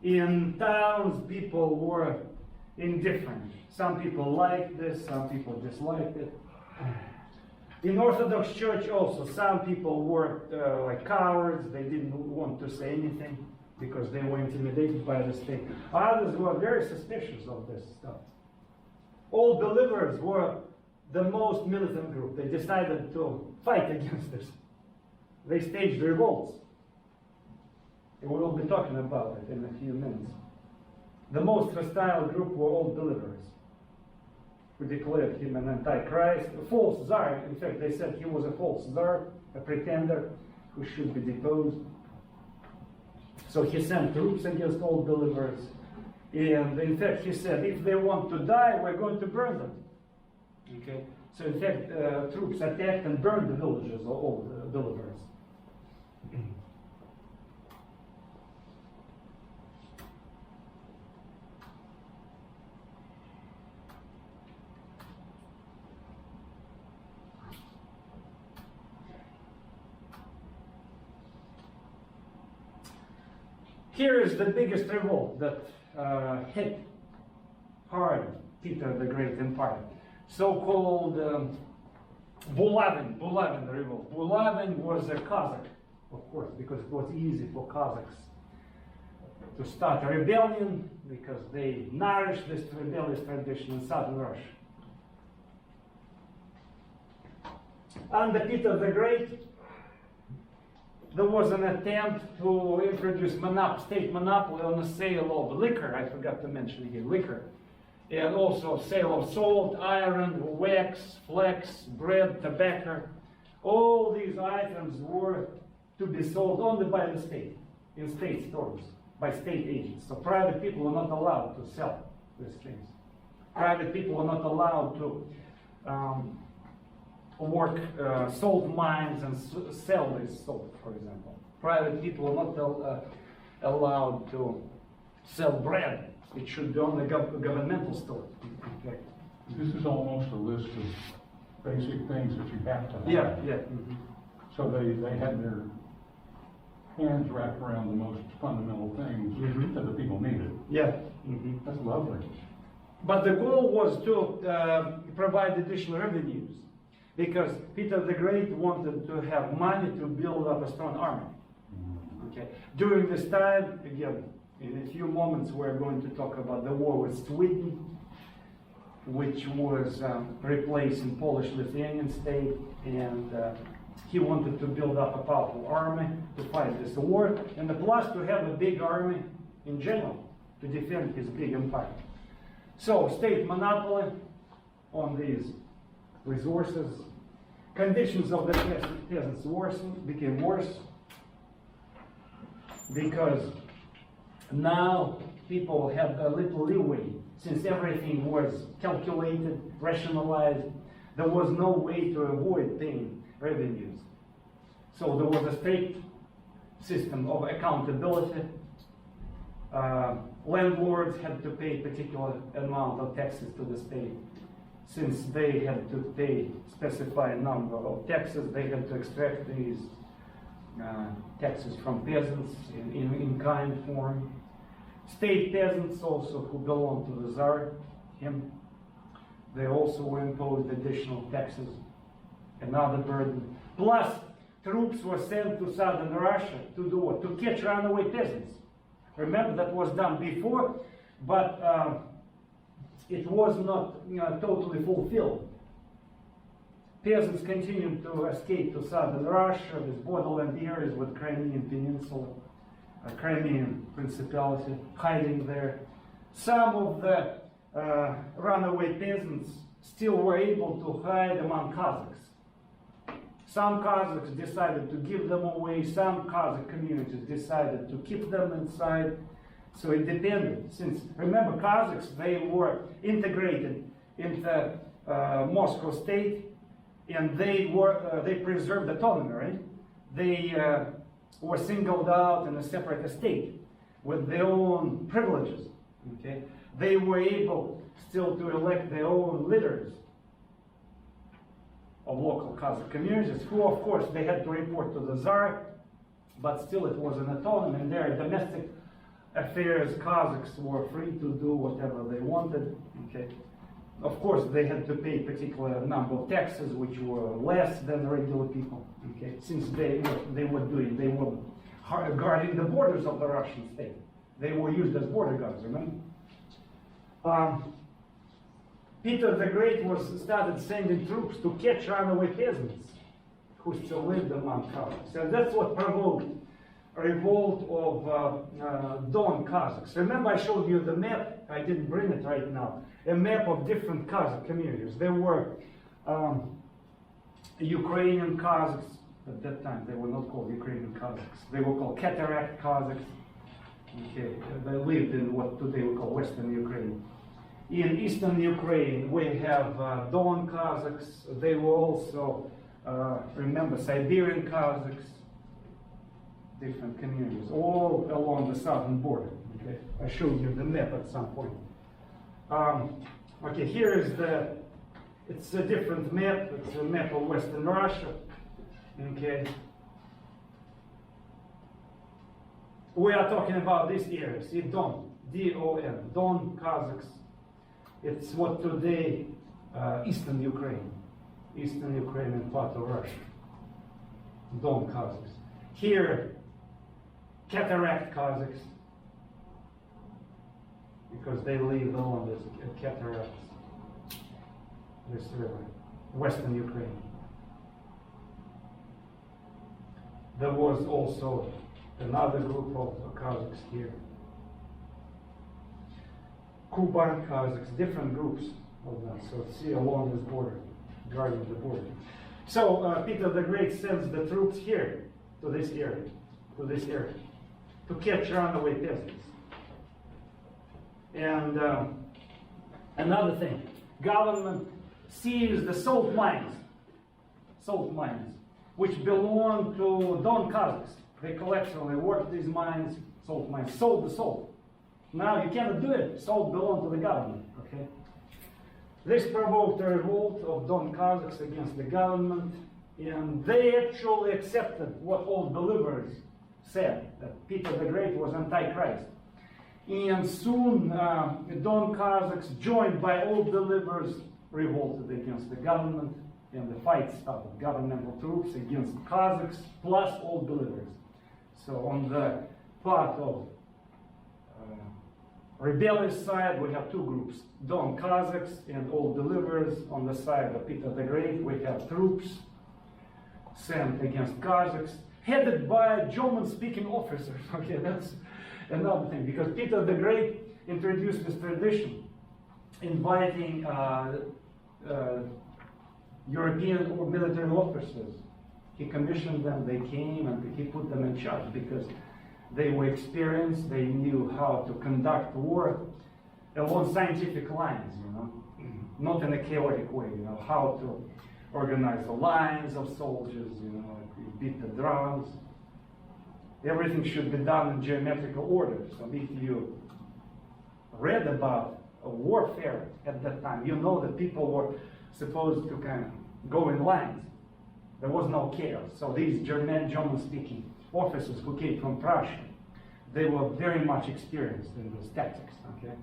In towns, people were indifferent. Some people liked this, some people disliked it. In Orthodox Church also, some people were like cowards. They didn't want to say anything because they were intimidated by the state. Others were very suspicious of this stuff. Old believers were the most militant group. They decided to fight against this. They staged revolts. And we will be talking about it in a few minutes. The most hostile group were old believers, who declared him an antichrist, a false czar. In fact, they said he was a false czar, a pretender who should be deposed. So he sent troops against old believers. And in fact, he said, if they want to die, we're going to burn them. Okay. So in fact, troops attacked and burned the villages of old believers. Here is the biggest revolt that hit hard Peter the Great Empire. So-called Bulavin revolt. Bulavin was a Cossack, of course, because it was easy for Cossacks to start a rebellion because they nourished this rebellious tradition in southern Russia. Under Peter the Great, there was an attempt to introduce state monopoly on the sale of liquor. I forgot to mention here, liquor. And also sale of salt, iron, wax, flax, bread, tobacco. All these items were to be sold only by the state, in state stores, by state agents. So private people were not allowed to sell these things. Private people were not allowed to work salt mines and sell this salt, for example. Private people are not allowed to sell bread. It should be on the governmental store. Okay. This is almost a list of basic things that you have to have. Yeah, yeah. Mm-hmm. So they had their hands wrapped around the most fundamental things Mm-hmm. that the people needed. Yeah. Mm-hmm. That's lovely. But the goal was to provide additional revenues, because Peter the Great wanted to have money to build up a strong army. Okay. During this time, again, in a few moments we're going to talk about the war with Sweden, which was replacing Polish-Lithuanian state, and he wanted to build up a powerful army to fight this war, and plus to have a big army in general to defend his big empire. So, state monopoly on these resources. Conditions of the peasants became worse, because now people had a little leeway. Since everything was calculated, rationalized, there was no way to avoid paying revenues. So there was a strict system of accountability. Landlords had to pay a particular amount of taxes to the state. Since they had to pay specified number of taxes, they had to extract these taxes from peasants in kind form. State peasants also, who belonged to the Tsar, they also were imposed additional taxes, another burden. Plus, troops were sent to southern Russia to do what? To catch runaway peasants. Remember, that was done before, but it was not totally fulfilled. Peasants continued to escape to southern Russia, with borderland areas with Crimean Peninsula, Crimean Principality, hiding there. Some of the runaway peasants still were able to hide among Cossacks. Some Cossacks decided to give them away. Some Cossack communities decided to keep them inside. So it depended, since, remember, Kazakhs, they were integrated into Moscow state, and they preserved autonomy, right? They were singled out in a separate state with their own privileges, okay? They were able still to elect their own leaders of local Kazakh communities, who, of course, they had to report to the Tsar, but still it was an autonomy, and their domestic affairs, Kazakhs were free to do whatever they wanted, okay? Of course, they had to pay a particular number of taxes, which were less than regular people, okay? Since they were guarding the borders of the Russian state. They were used as border guards, remember? Peter the Great started sending troops to catch runaway peasants who still lived among Kazakhs. And that's what provoked a revolt of Don Kazakhs. Remember I showed you the map? I didn't bring it right now. A map of different Kazakh communities. There were Ukrainian Kazakhs. At that time, they were not called Ukrainian Kazakhs. They were called Cataract Kazakhs. Okay. They lived in what today we call Western Ukraine. In Eastern Ukraine, we have Don Kazakhs. They were also, remember, Siberian Kazakhs. Different communities, all along the southern border. Okay. I showed you the map at some point. Okay, here is it's a different map. It's a map of Western Russia. Okay. We are talking about this area. See, Don, D-O-N, Don Kazakhs. It's what today Eastern Ukraine and part of Russia. Don Kazakhs. Here, Cataract Kazakhs, because they live along the cataracts, this river, Western Ukraine. There was also another group of Kazakhs here. Kuban Kazakhs, different groups of them. So see along this border, guarding the border. So Peter the Great sends the troops here, to this area, to catch runaway peasants. And another thing, government seized the salt mines, which belong to Don Kazakhs. They collectively worked these mines, salt mines, sold the salt. Now you cannot do it, salt belongs to the government, okay? This provoked a revolt of Don Kazakhs against the government, and they actually accepted what old believers said, that Peter the Great was Antichrist. And soon Don Kazakhs, joined by old believers, revolted against the government, and the fight started. Governmental troops against Kazakhs plus old believers. So on the part of rebellious side, we have two groups, Don Kazakhs and old believers. On the side of Peter the Great, we have troops sent against Kazakhs, headed by German-speaking officers. Okay, that's another thing, because Peter the Great introduced this tradition, inviting European or military officers. He commissioned them, they came, and he put them in charge because they were experienced, they knew how to conduct war along scientific lines, you know, not in a chaotic way, you know, how to organize the lines of soldiers, you know, beat the drums. Everything should be done in geometrical order. So if you read about warfare at that time, you know that people were supposed to kind of go in lines. There was no chaos. So these German-speaking officers who came from Prussia, they were very much experienced in those tactics, okay?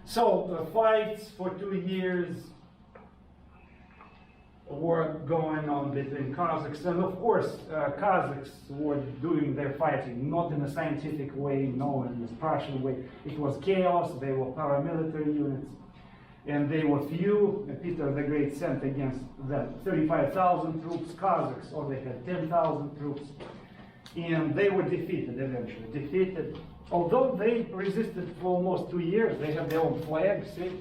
So fights for 2 years were going on between Kazakhs, and of course Kazakhs were doing their fighting not in a scientific way, no, in this Prussian way. It was chaos. They were paramilitary units, and they were few. Peter the Great sent against them 35,000 troops. Kazakhs only had 10,000 troops, and they were defeated eventually. Defeated, although they resisted for almost 2 years. They have their own flag, see,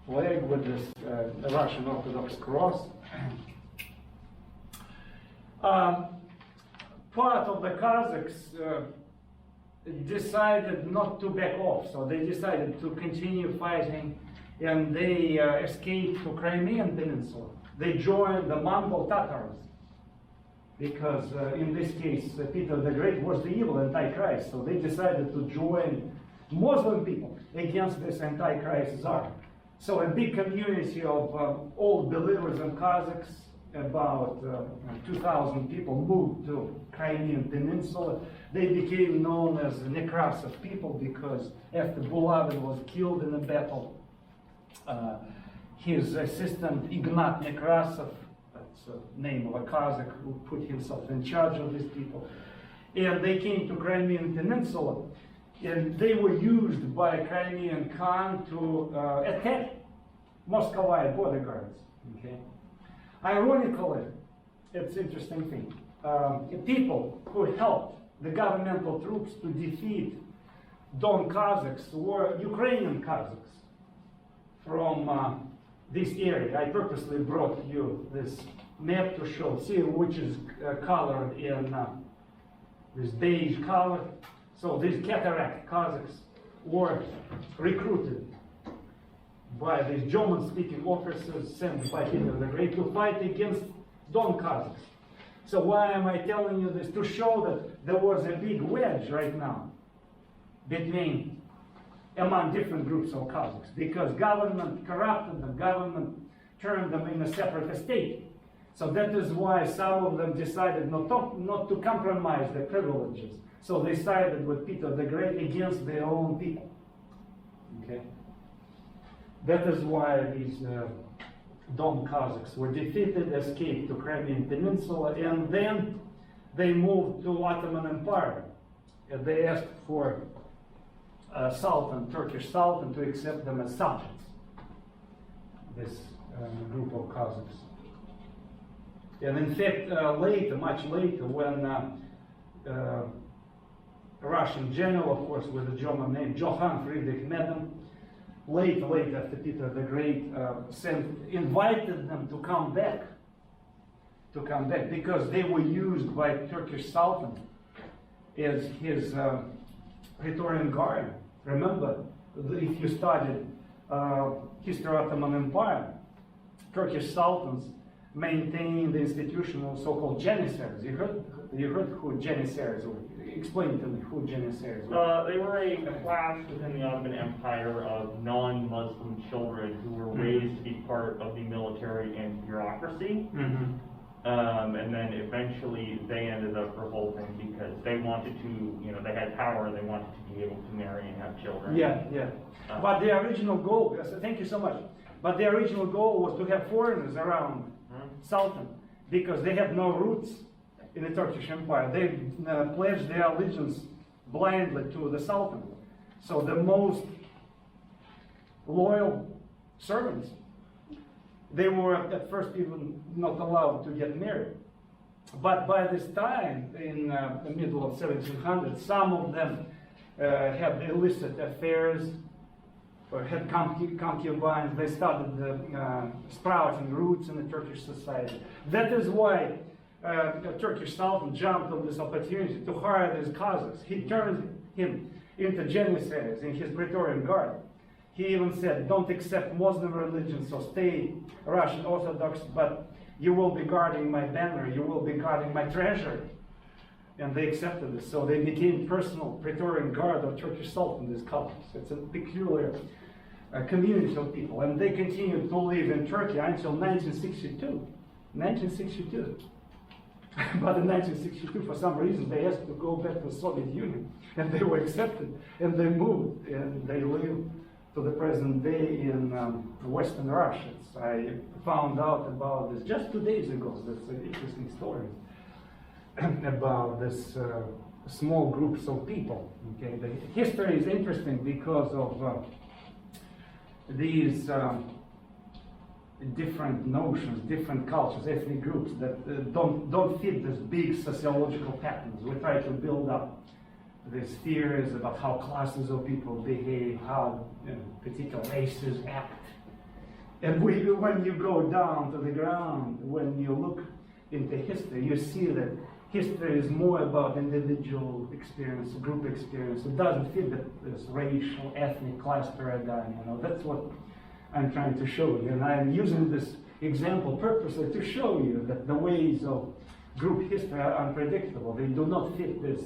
flag with this Russian Orthodox cross. part of the Kazakhs decided not to back off, so they decided to continue fighting, and they escaped to Crimean Peninsula. They joined the Mongol Tatars, because in this case, Peter the Great was the evil Antichrist, so they decided to join Muslim people against this Antichrist Tsar. So a big community of old believers in Kazakhs, about 2,000 people, moved to Crimean Peninsula. They became known as the Nekrasov people because after Bulavin was killed in a battle, his assistant Ignat Nekrasov, that's the name of a Kazakh who put himself in charge of these people, and they came to Crimean Peninsula, and they were used by Crimean Khan to attack Muscovite border guards. Okay? Ironically, it's an interesting thing. People who helped the governmental troops to defeat Don Kazakhs were Ukrainian Kazakhs from this area. I purposely brought you this map to show, see which is colored in this beige color. So these cataract Kazakhs were recruited by these German-speaking officers sent by Peter the Great to fight against Don Kazakhs. So why am I telling you this? To show that there was a big wedge right now among different groups of Kazakhs, because government corrupted them, government turned them in a separate state. So that is why some of them decided not to compromise their privileges. So they sided with Peter the Great against their own people. Okay? That is why these Don Kazakhs were defeated, escaped to Crimean Peninsula, and then they moved to Ottoman Empire. And they asked for Sultan, Turkish Sultan, to accept them as subjects, this group of Kazakhs. And in fact, later, much later, when a Russian general, of course, with a German name, Johann Friedrich Medem, later after Peter the Great, invited them to come back, because they were used by Turkish Sultan as his Praetorian Guard. Remember, if you studied history of Ottoman Empire, Turkish Sultans maintained the institution of so-called janissaries. You heard who janissaries were? Explain to me who janissaries were. They were a class within the Ottoman Empire of non-Muslim children who were raised to be part of the military and bureaucracy. Mm-hmm. And then eventually they ended up revolting because they wanted to, they had power and they wanted to be able to marry and have children. Yeah. But the original goal, thank you so much, but the original goal was to have foreigners around Sultan, because they had no roots in the Turkish Empire. They pledged their allegiance blindly to the Sultan. So the most loyal servants, they were at first even not allowed to get married. But by this time, in the middle of 1700s, some of them had illicit affairs, or had concubines. They started sprouting roots in the Turkish society. That is why the Turkish Sultan jumped on this opportunity to hire these Kazakhs. He turned him into janissaries in his Praetorian Guard. He even said, don't accept Muslim religion, so stay Russian Orthodox, but you will be guarding my banner, you will be guarding my treasure. And they accepted this. So they became personal Praetorian Guard of Turkish Sultan, these Kazakhs. It's a peculiar community of people. And they continued to live in Turkey until 1962. 1962. But in 1962, for some reason, they asked to go back to the Soviet Union. And they were accepted. And they moved. And they live to the present day in Western Russia. I found out about this just 2 days ago. That's an interesting story about this small groups of people. Okay, the history is interesting because of these different notions, different cultures, ethnic groups that don't fit these big sociological patterns. We try to build up these theories about how classes of people behave, how particular races act. And when you go down to the ground, when you look into history, you see that history is more about individual experience, group experience. It doesn't fit this racial, ethnic, class paradigm. That's what I'm trying to show you. And I'm using this example purposely to show you that the ways of group history are unpredictable. They do not fit this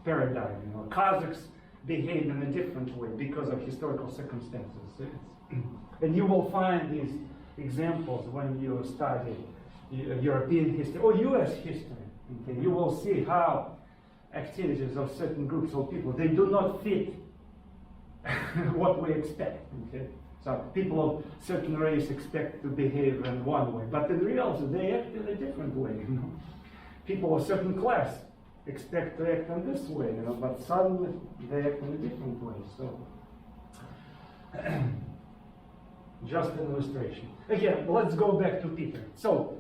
paradigm. Kazakhs behave in a different way because of historical circumstances. And you will find these examples when you study European history or US history. Okay? You will see how activities of certain groups of people, they do not fit what we expect. Okay? So people of certain race expect to behave in one way, but in reality they act in a different way. People of certain class expect to act in this way, but suddenly they act in a different way. So, just an illustration. Again, let's go back to Peter. So,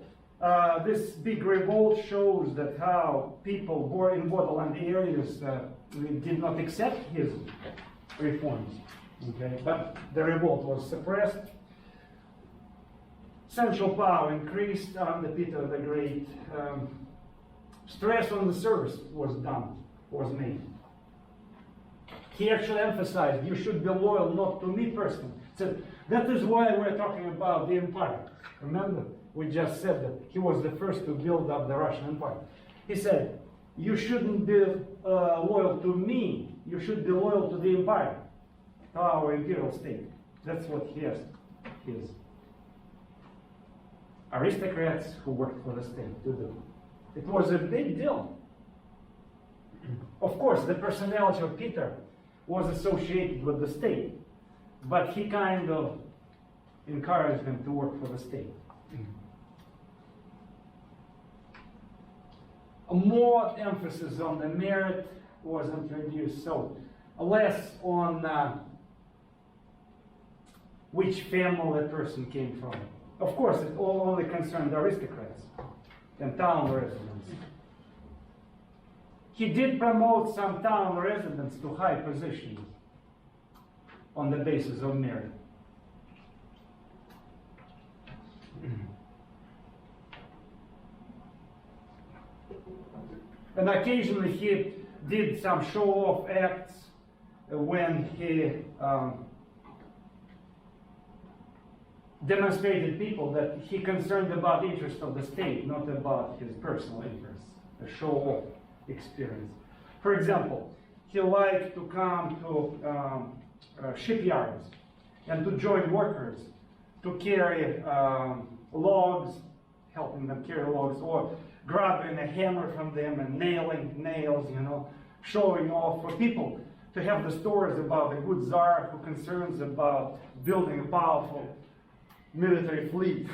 this big revolt shows that how people born in borderland areas did not accept his reforms. Okay, but the revolt was suppressed. Central power increased under Peter the Great. Stress on the service was made. He actually emphasized, you should be loyal not to me personally. So that is why we're talking about the empire. Remember, we just said that he was the first to build up the Russian Empire. He said, you shouldn't be loyal to me, you should be loyal to the empire, to our imperial state. That's what he asked his aristocrats who worked for the state to do. It was a big deal. Of course, the personality of Peter was associated with the state, but he kind of encouraged them to work for the state. More emphasis on the merit was introduced, so less on which family a person came from. Of course, it all only concerned aristocrats and town residents. He did promote some town residents to high positions on the basis of merit. And occasionally he did some show-off acts when he demonstrated people that he concerned about the interest of the state, not about his personal interests, a show-off experience. For example, he liked to come to shipyards and to join workers to carry logs, helping them carry logs, or grabbing a hammer from them and nailing nails, showing off for people to have the stories about the good Tsar who concerns about building a powerful military fleet.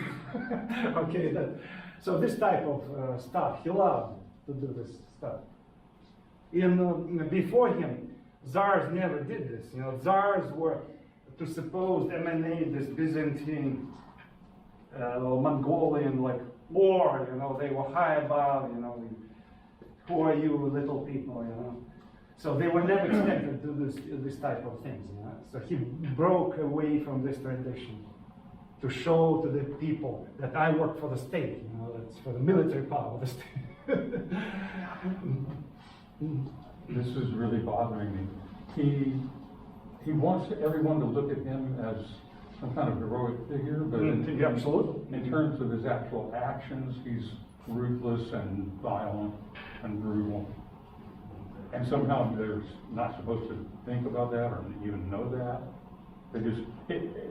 Okay, so this type of stuff, he loved to do this stuff. Before him, Tsars never did this. Tsars were, to suppose, emanate this Byzantine, Mongolian, war, they were high above, who are you little people, So they were never expected to do this type of things, So he broke away from this tradition to show to the people that I work for the state, it's for the military power of the state. This is really bothering me. He wants everyone to look at him as some kind of heroic figure, but Absolutely. in terms of his actual actions, he's ruthless and violent and brutal. And somehow they're not supposed to think about that or even know that.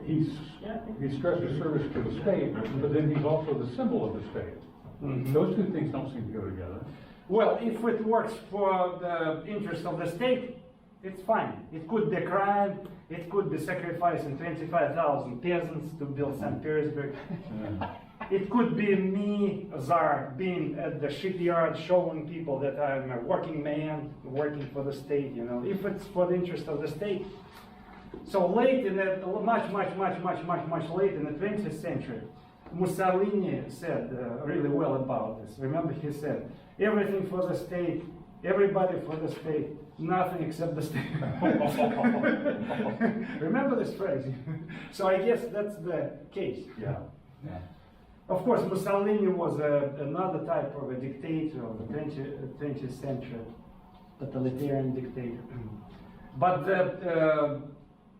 He stresses service to the state, but then he's also the symbol of the state. Mm-hmm. Those two things don't seem to go together. Well, if it works for the interest of the state, it's fine. It could be a crime. It could be sacrificing 25,000 peasants to build St. Petersburg. Yeah. It could be me, Tsar, being at the shipyard showing people that I'm a working man, working for the state, If it's for the interest of the state. So late in the, much late in the 20th century, Mussolini said really well about this. Remember, he said, everything for the state, everybody for the state, nothing except the state. Remember this phrase? So I guess that's the case. Yeah. Yeah. Of course, Mussolini was another type of a dictator of the 20th century, totalitarian dictator. But the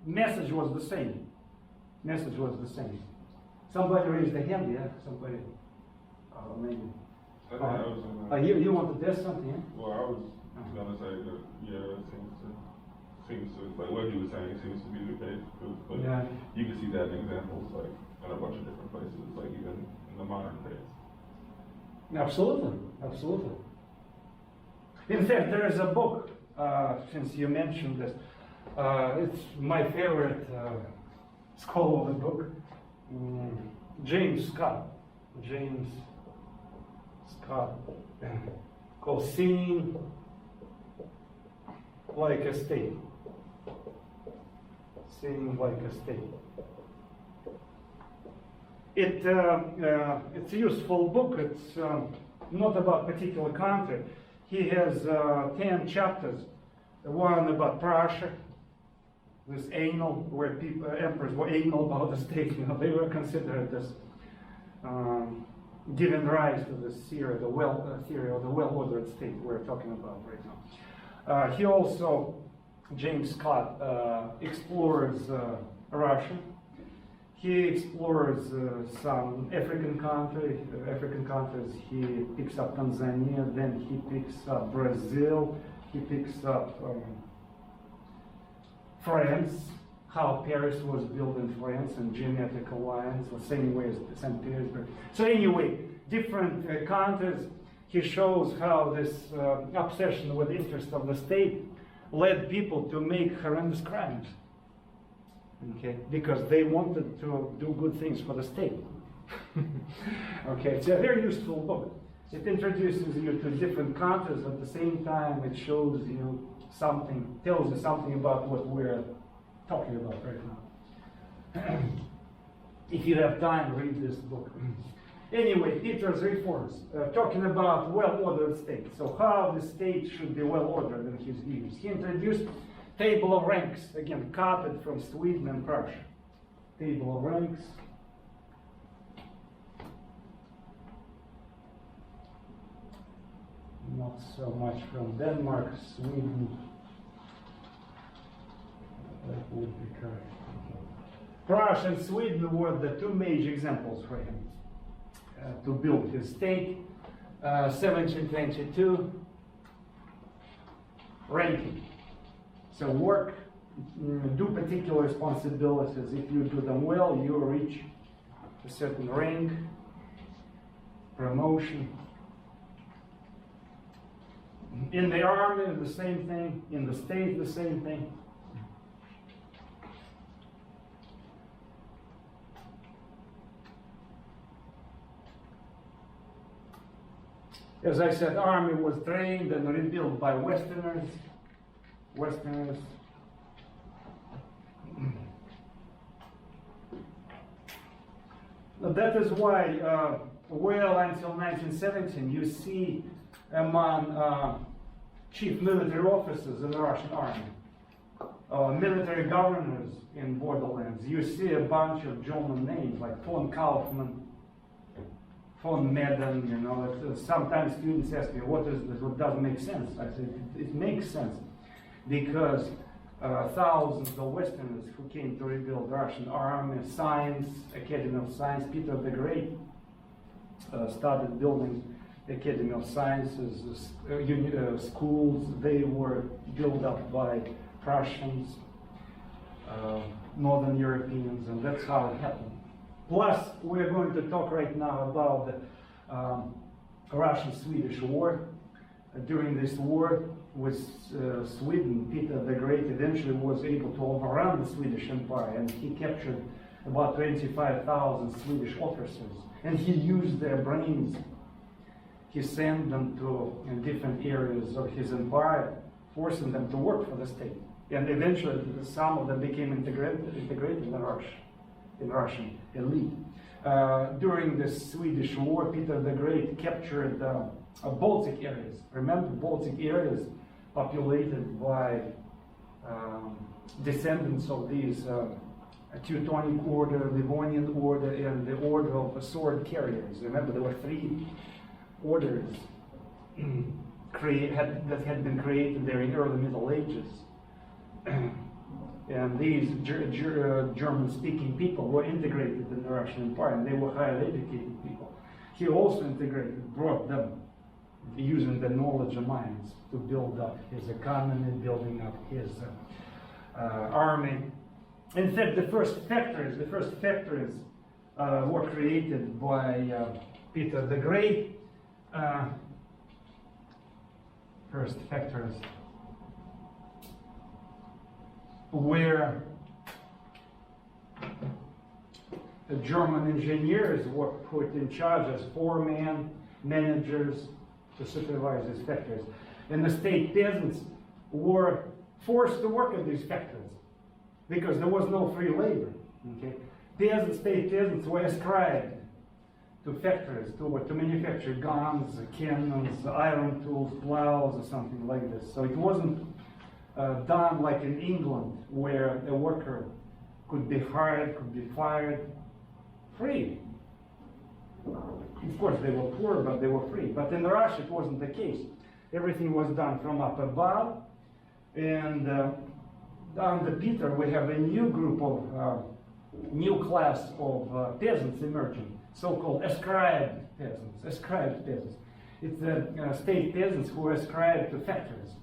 message was the same. Message was the same. Somebody raised a hand, yeah? Somebody? Maybe. You want to test something, yeah? Well, I was gonna say that, yeah, it seems to, like what you were saying, seems to be the case. But Yeah. you can see that in examples, like, in a bunch of different places, like even in the modern days. Absolutely, absolutely. In fact, there is a book, since you mentioned this, it's my favorite scholar of the book, James Scott, called Seeing Like a State. Seeing Like a State. It's a useful book. It's not about particular country. He has 10 chapters. One about Prussia, this anal, where emperors were anal about the state. You know, they were considered as giving rise to this theory, the theory of the well-ordered state we're talking about right now. He also, James Scott, explores Russia. He explores some African countries. He picks up Tanzania, then he picks up Brazil. He picks up France, how Paris was built in France, and geometrical lines, the same way as St. Petersburg. So anyway, different countries. He shows how this obsession with the interest of the state led people to make horrendous crimes. Okay, because they wanted to do good things for the state. Okay, it's a very useful book. It introduces you to different countries. At the same time, it shows you something, tells you something about what we're talking about right now. If you have time, read this book. Anyway, Peter's reforms, talking about well-ordered state. So how the state should be well-ordered in his views. He introduced table of ranks, again, copied from Sweden and Prussia. Table of ranks. Not so much from Denmark, Sweden. That would be correct. Prussia and Sweden were the two major examples for him to build his state. 1722, ranking. So work, do particular responsibilities. If you do them well, you reach a certain rank, promotion. In the army, the same thing. In the state, the same thing. As I said, army was trained and rebuilt by Westerners. That is why, well until 1917, you see among chief military officers in the Russian army, military governors in borderlands, you see a bunch of German names like von Kaufmann, von Medan, you know. Sometimes students ask me, what is this? What doesn't make sense? I said, it makes sense because thousands of Westerners who came to rebuild the Russian army, science, Academy of Science, Peter the Great started building the Academy of Sciences, schools. They were built up by Prussians, Northern Europeans, and that's how it happened. Plus, we're going to talk right now about the Russian-Swedish War. During this war with Sweden, Peter the Great eventually was able to overrun the Swedish Empire, and he captured about 25,000 Swedish officers, and he used their brains. He sent them to different areas of his empire, forcing them to work for the state. And eventually, some of them became integrated in the Russian elite. During the Swedish War, Peter the Great captured Baltic areas. Remember, Baltic areas populated by descendants of these Teutonic Order, Livonian Order, and the Order of Sword Carriers. Remember, there were 3 orders that had been created there in early Middle Ages. And these German-speaking people were integrated in the Russian Empire, and they were highly educated people. He also brought them, using the knowledge of minds, to build up his economy, building up his army. In fact, the first factories were created by Peter the Great. First factories where the German engineers were put in charge as foremen, managers, to supervise these factories. And the state peasants were forced to work at these factories because there was no free labor. Okay? State peasants were ascribed to factories to manufacture guns, cannons, iron tools, plows, or something like this. So it wasn't done like in England, where a worker could be hired, could be fired, free. Of course, they were poor, but they were free. But in Russia, it wasn't the case. Everything was done from up above. And under Peter, we have a new group of, new class of peasants emerging, so-called ascribed peasants. It's the state peasants who are ascribed to factories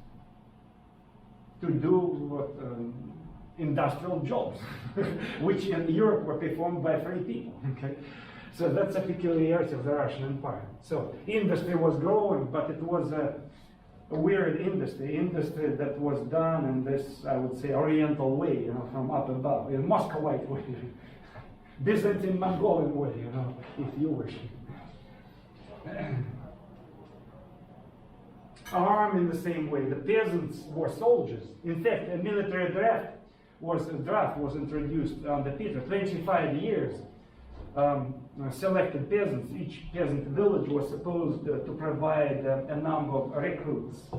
to do industrial jobs, which in Europe were performed by free people. Okay? So that's a peculiarity of the Russian Empire. So industry was growing, but it was a weird industry that was done in this, I would say, Oriental way, you know, from up above, in Muscovite way, Byzantine Mongolian way, you know, if you wish. Armed in the same way, the peasants were soldiers. In fact, a military draft was introduced under Peter. 25 years, selected peasants. Each peasant village was supposed to provide a number of recruits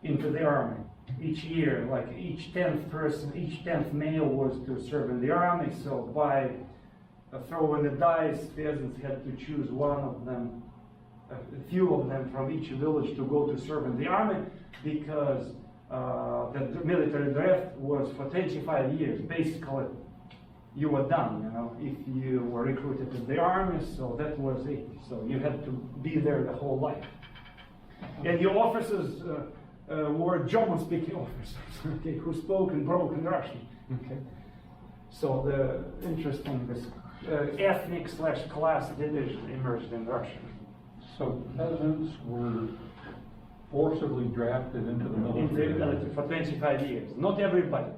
into the army. Each year, like each 10th person, each 10th male was to serve in the army. So by throwing the dice, peasants had to choose one of them, a few of them from each village to go to serve in the army, because the military draft was for 25 years. Basically, you were done, you know, if you were recruited in the army, so that was it. So you had to be there the whole life. And your officers were German-speaking officers, okay, who spoke in broken Russian. Okay. So the interesting, this ethnic/class division emerged in Russia. So peasants were forcibly drafted into the military For 25 years. Not everybody.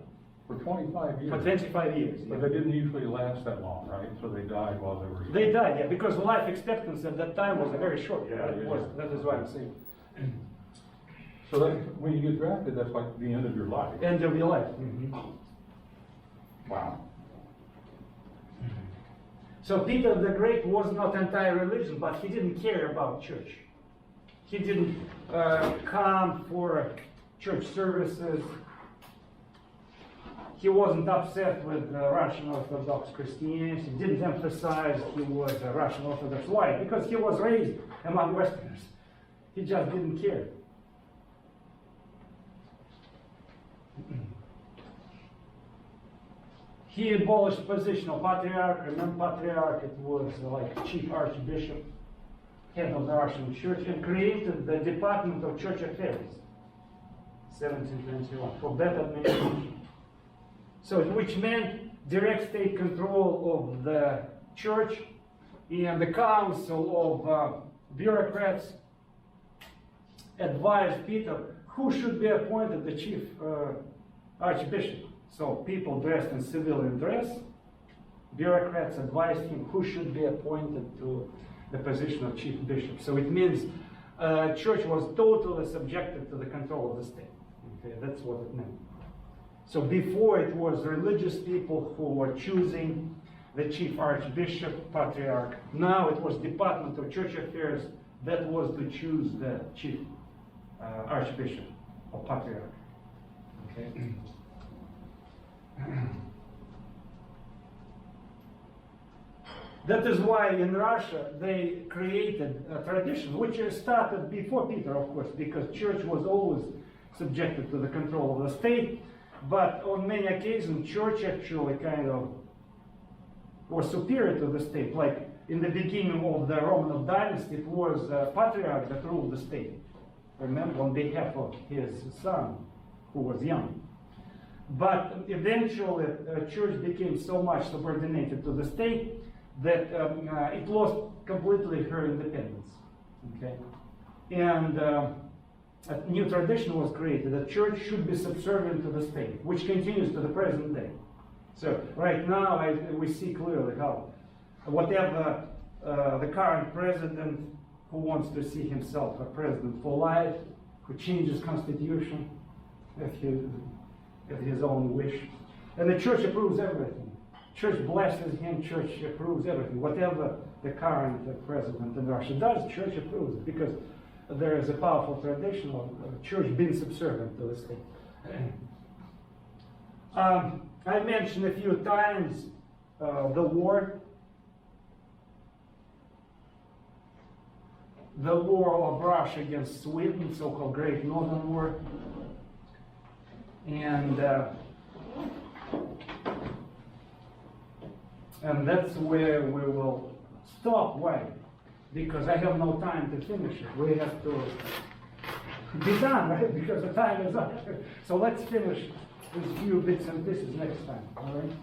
for 25 years. For 25 years. But they didn't usually last that long, right? So they died while they were. They died, yeah, because life expectancy at that time was very short. Yeah, That is why I'm saying. So that, when you get drafted, that's like the end of your life. End of your life. Wow. So Peter the Great was not anti-religion, but he didn't care about church. He didn't come for church services. He wasn't upset with Russian Orthodox Christianity. He didn't emphasize he was a Russian Orthodox. Why? Because he was raised among Westerners. He just didn't care. He abolished position of patriarch. Remember, patriarch, it was like chief archbishop, head of the Russian church, and created the Department of Church Affairs, 1721, for better administration. So, which meant direct state control of the church and the council of bureaucrats advised Peter who should be appointed the chief archbishop. So people dressed in civilian dress, bureaucrats advised him who should be appointed to the position of chief bishop. So it means church was totally subjected to the control of the state. Okay, that's what it meant. So before it was religious people who were choosing the chief archbishop, patriarch. Now it was Department of Church Affairs that was to choose the chief archbishop or patriarch. Okay. That is why in Russia they created a tradition, which started before Peter, of course, because church was always subjected to the control of the state. But on many occasions, church actually kind of was superior to the state. Like in the beginning of the Roman dynasty, it was a patriarch that ruled the state. Remember, on behalf of his son, who was young. But eventually, church became so much subordinated to the state that it lost completely her independence. Okay, and a new tradition was created that church should be subservient to the state, which continues to the present day. So right now we see clearly how whatever the current president who wants to see himself a president for life, who changes constitution at his own wish, and the church approves everything. Church blesses him, church approves everything. Whatever the current president in Russia does, church approves it, because there is a powerful tradition of church being subservient to the state. I mentioned a few times the war of Russia against Sweden, so-called Great Northern War. And that's where we will stop. Why? Because I have no time to finish it. We have to be done, right? Because the time is up. So let's finish with few bits and pieces next time. All right?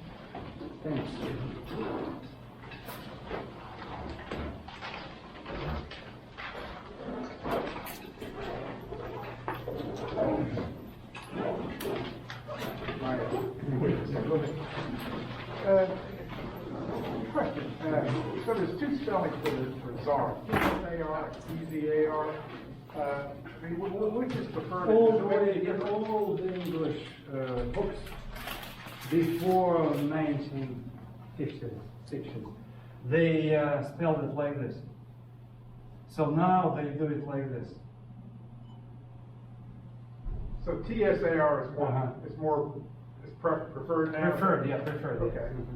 Thanks. Question. So there's two spellings for czar. T-S-A-R, E-Z-A-R. I mean, which is preferred? Old English books before 1950s, 60s, they spelled it like this. So now they do it like this. So T-S-A-R is more, is preferred now? Preferred, yeah, preferred. Okay. Mhm.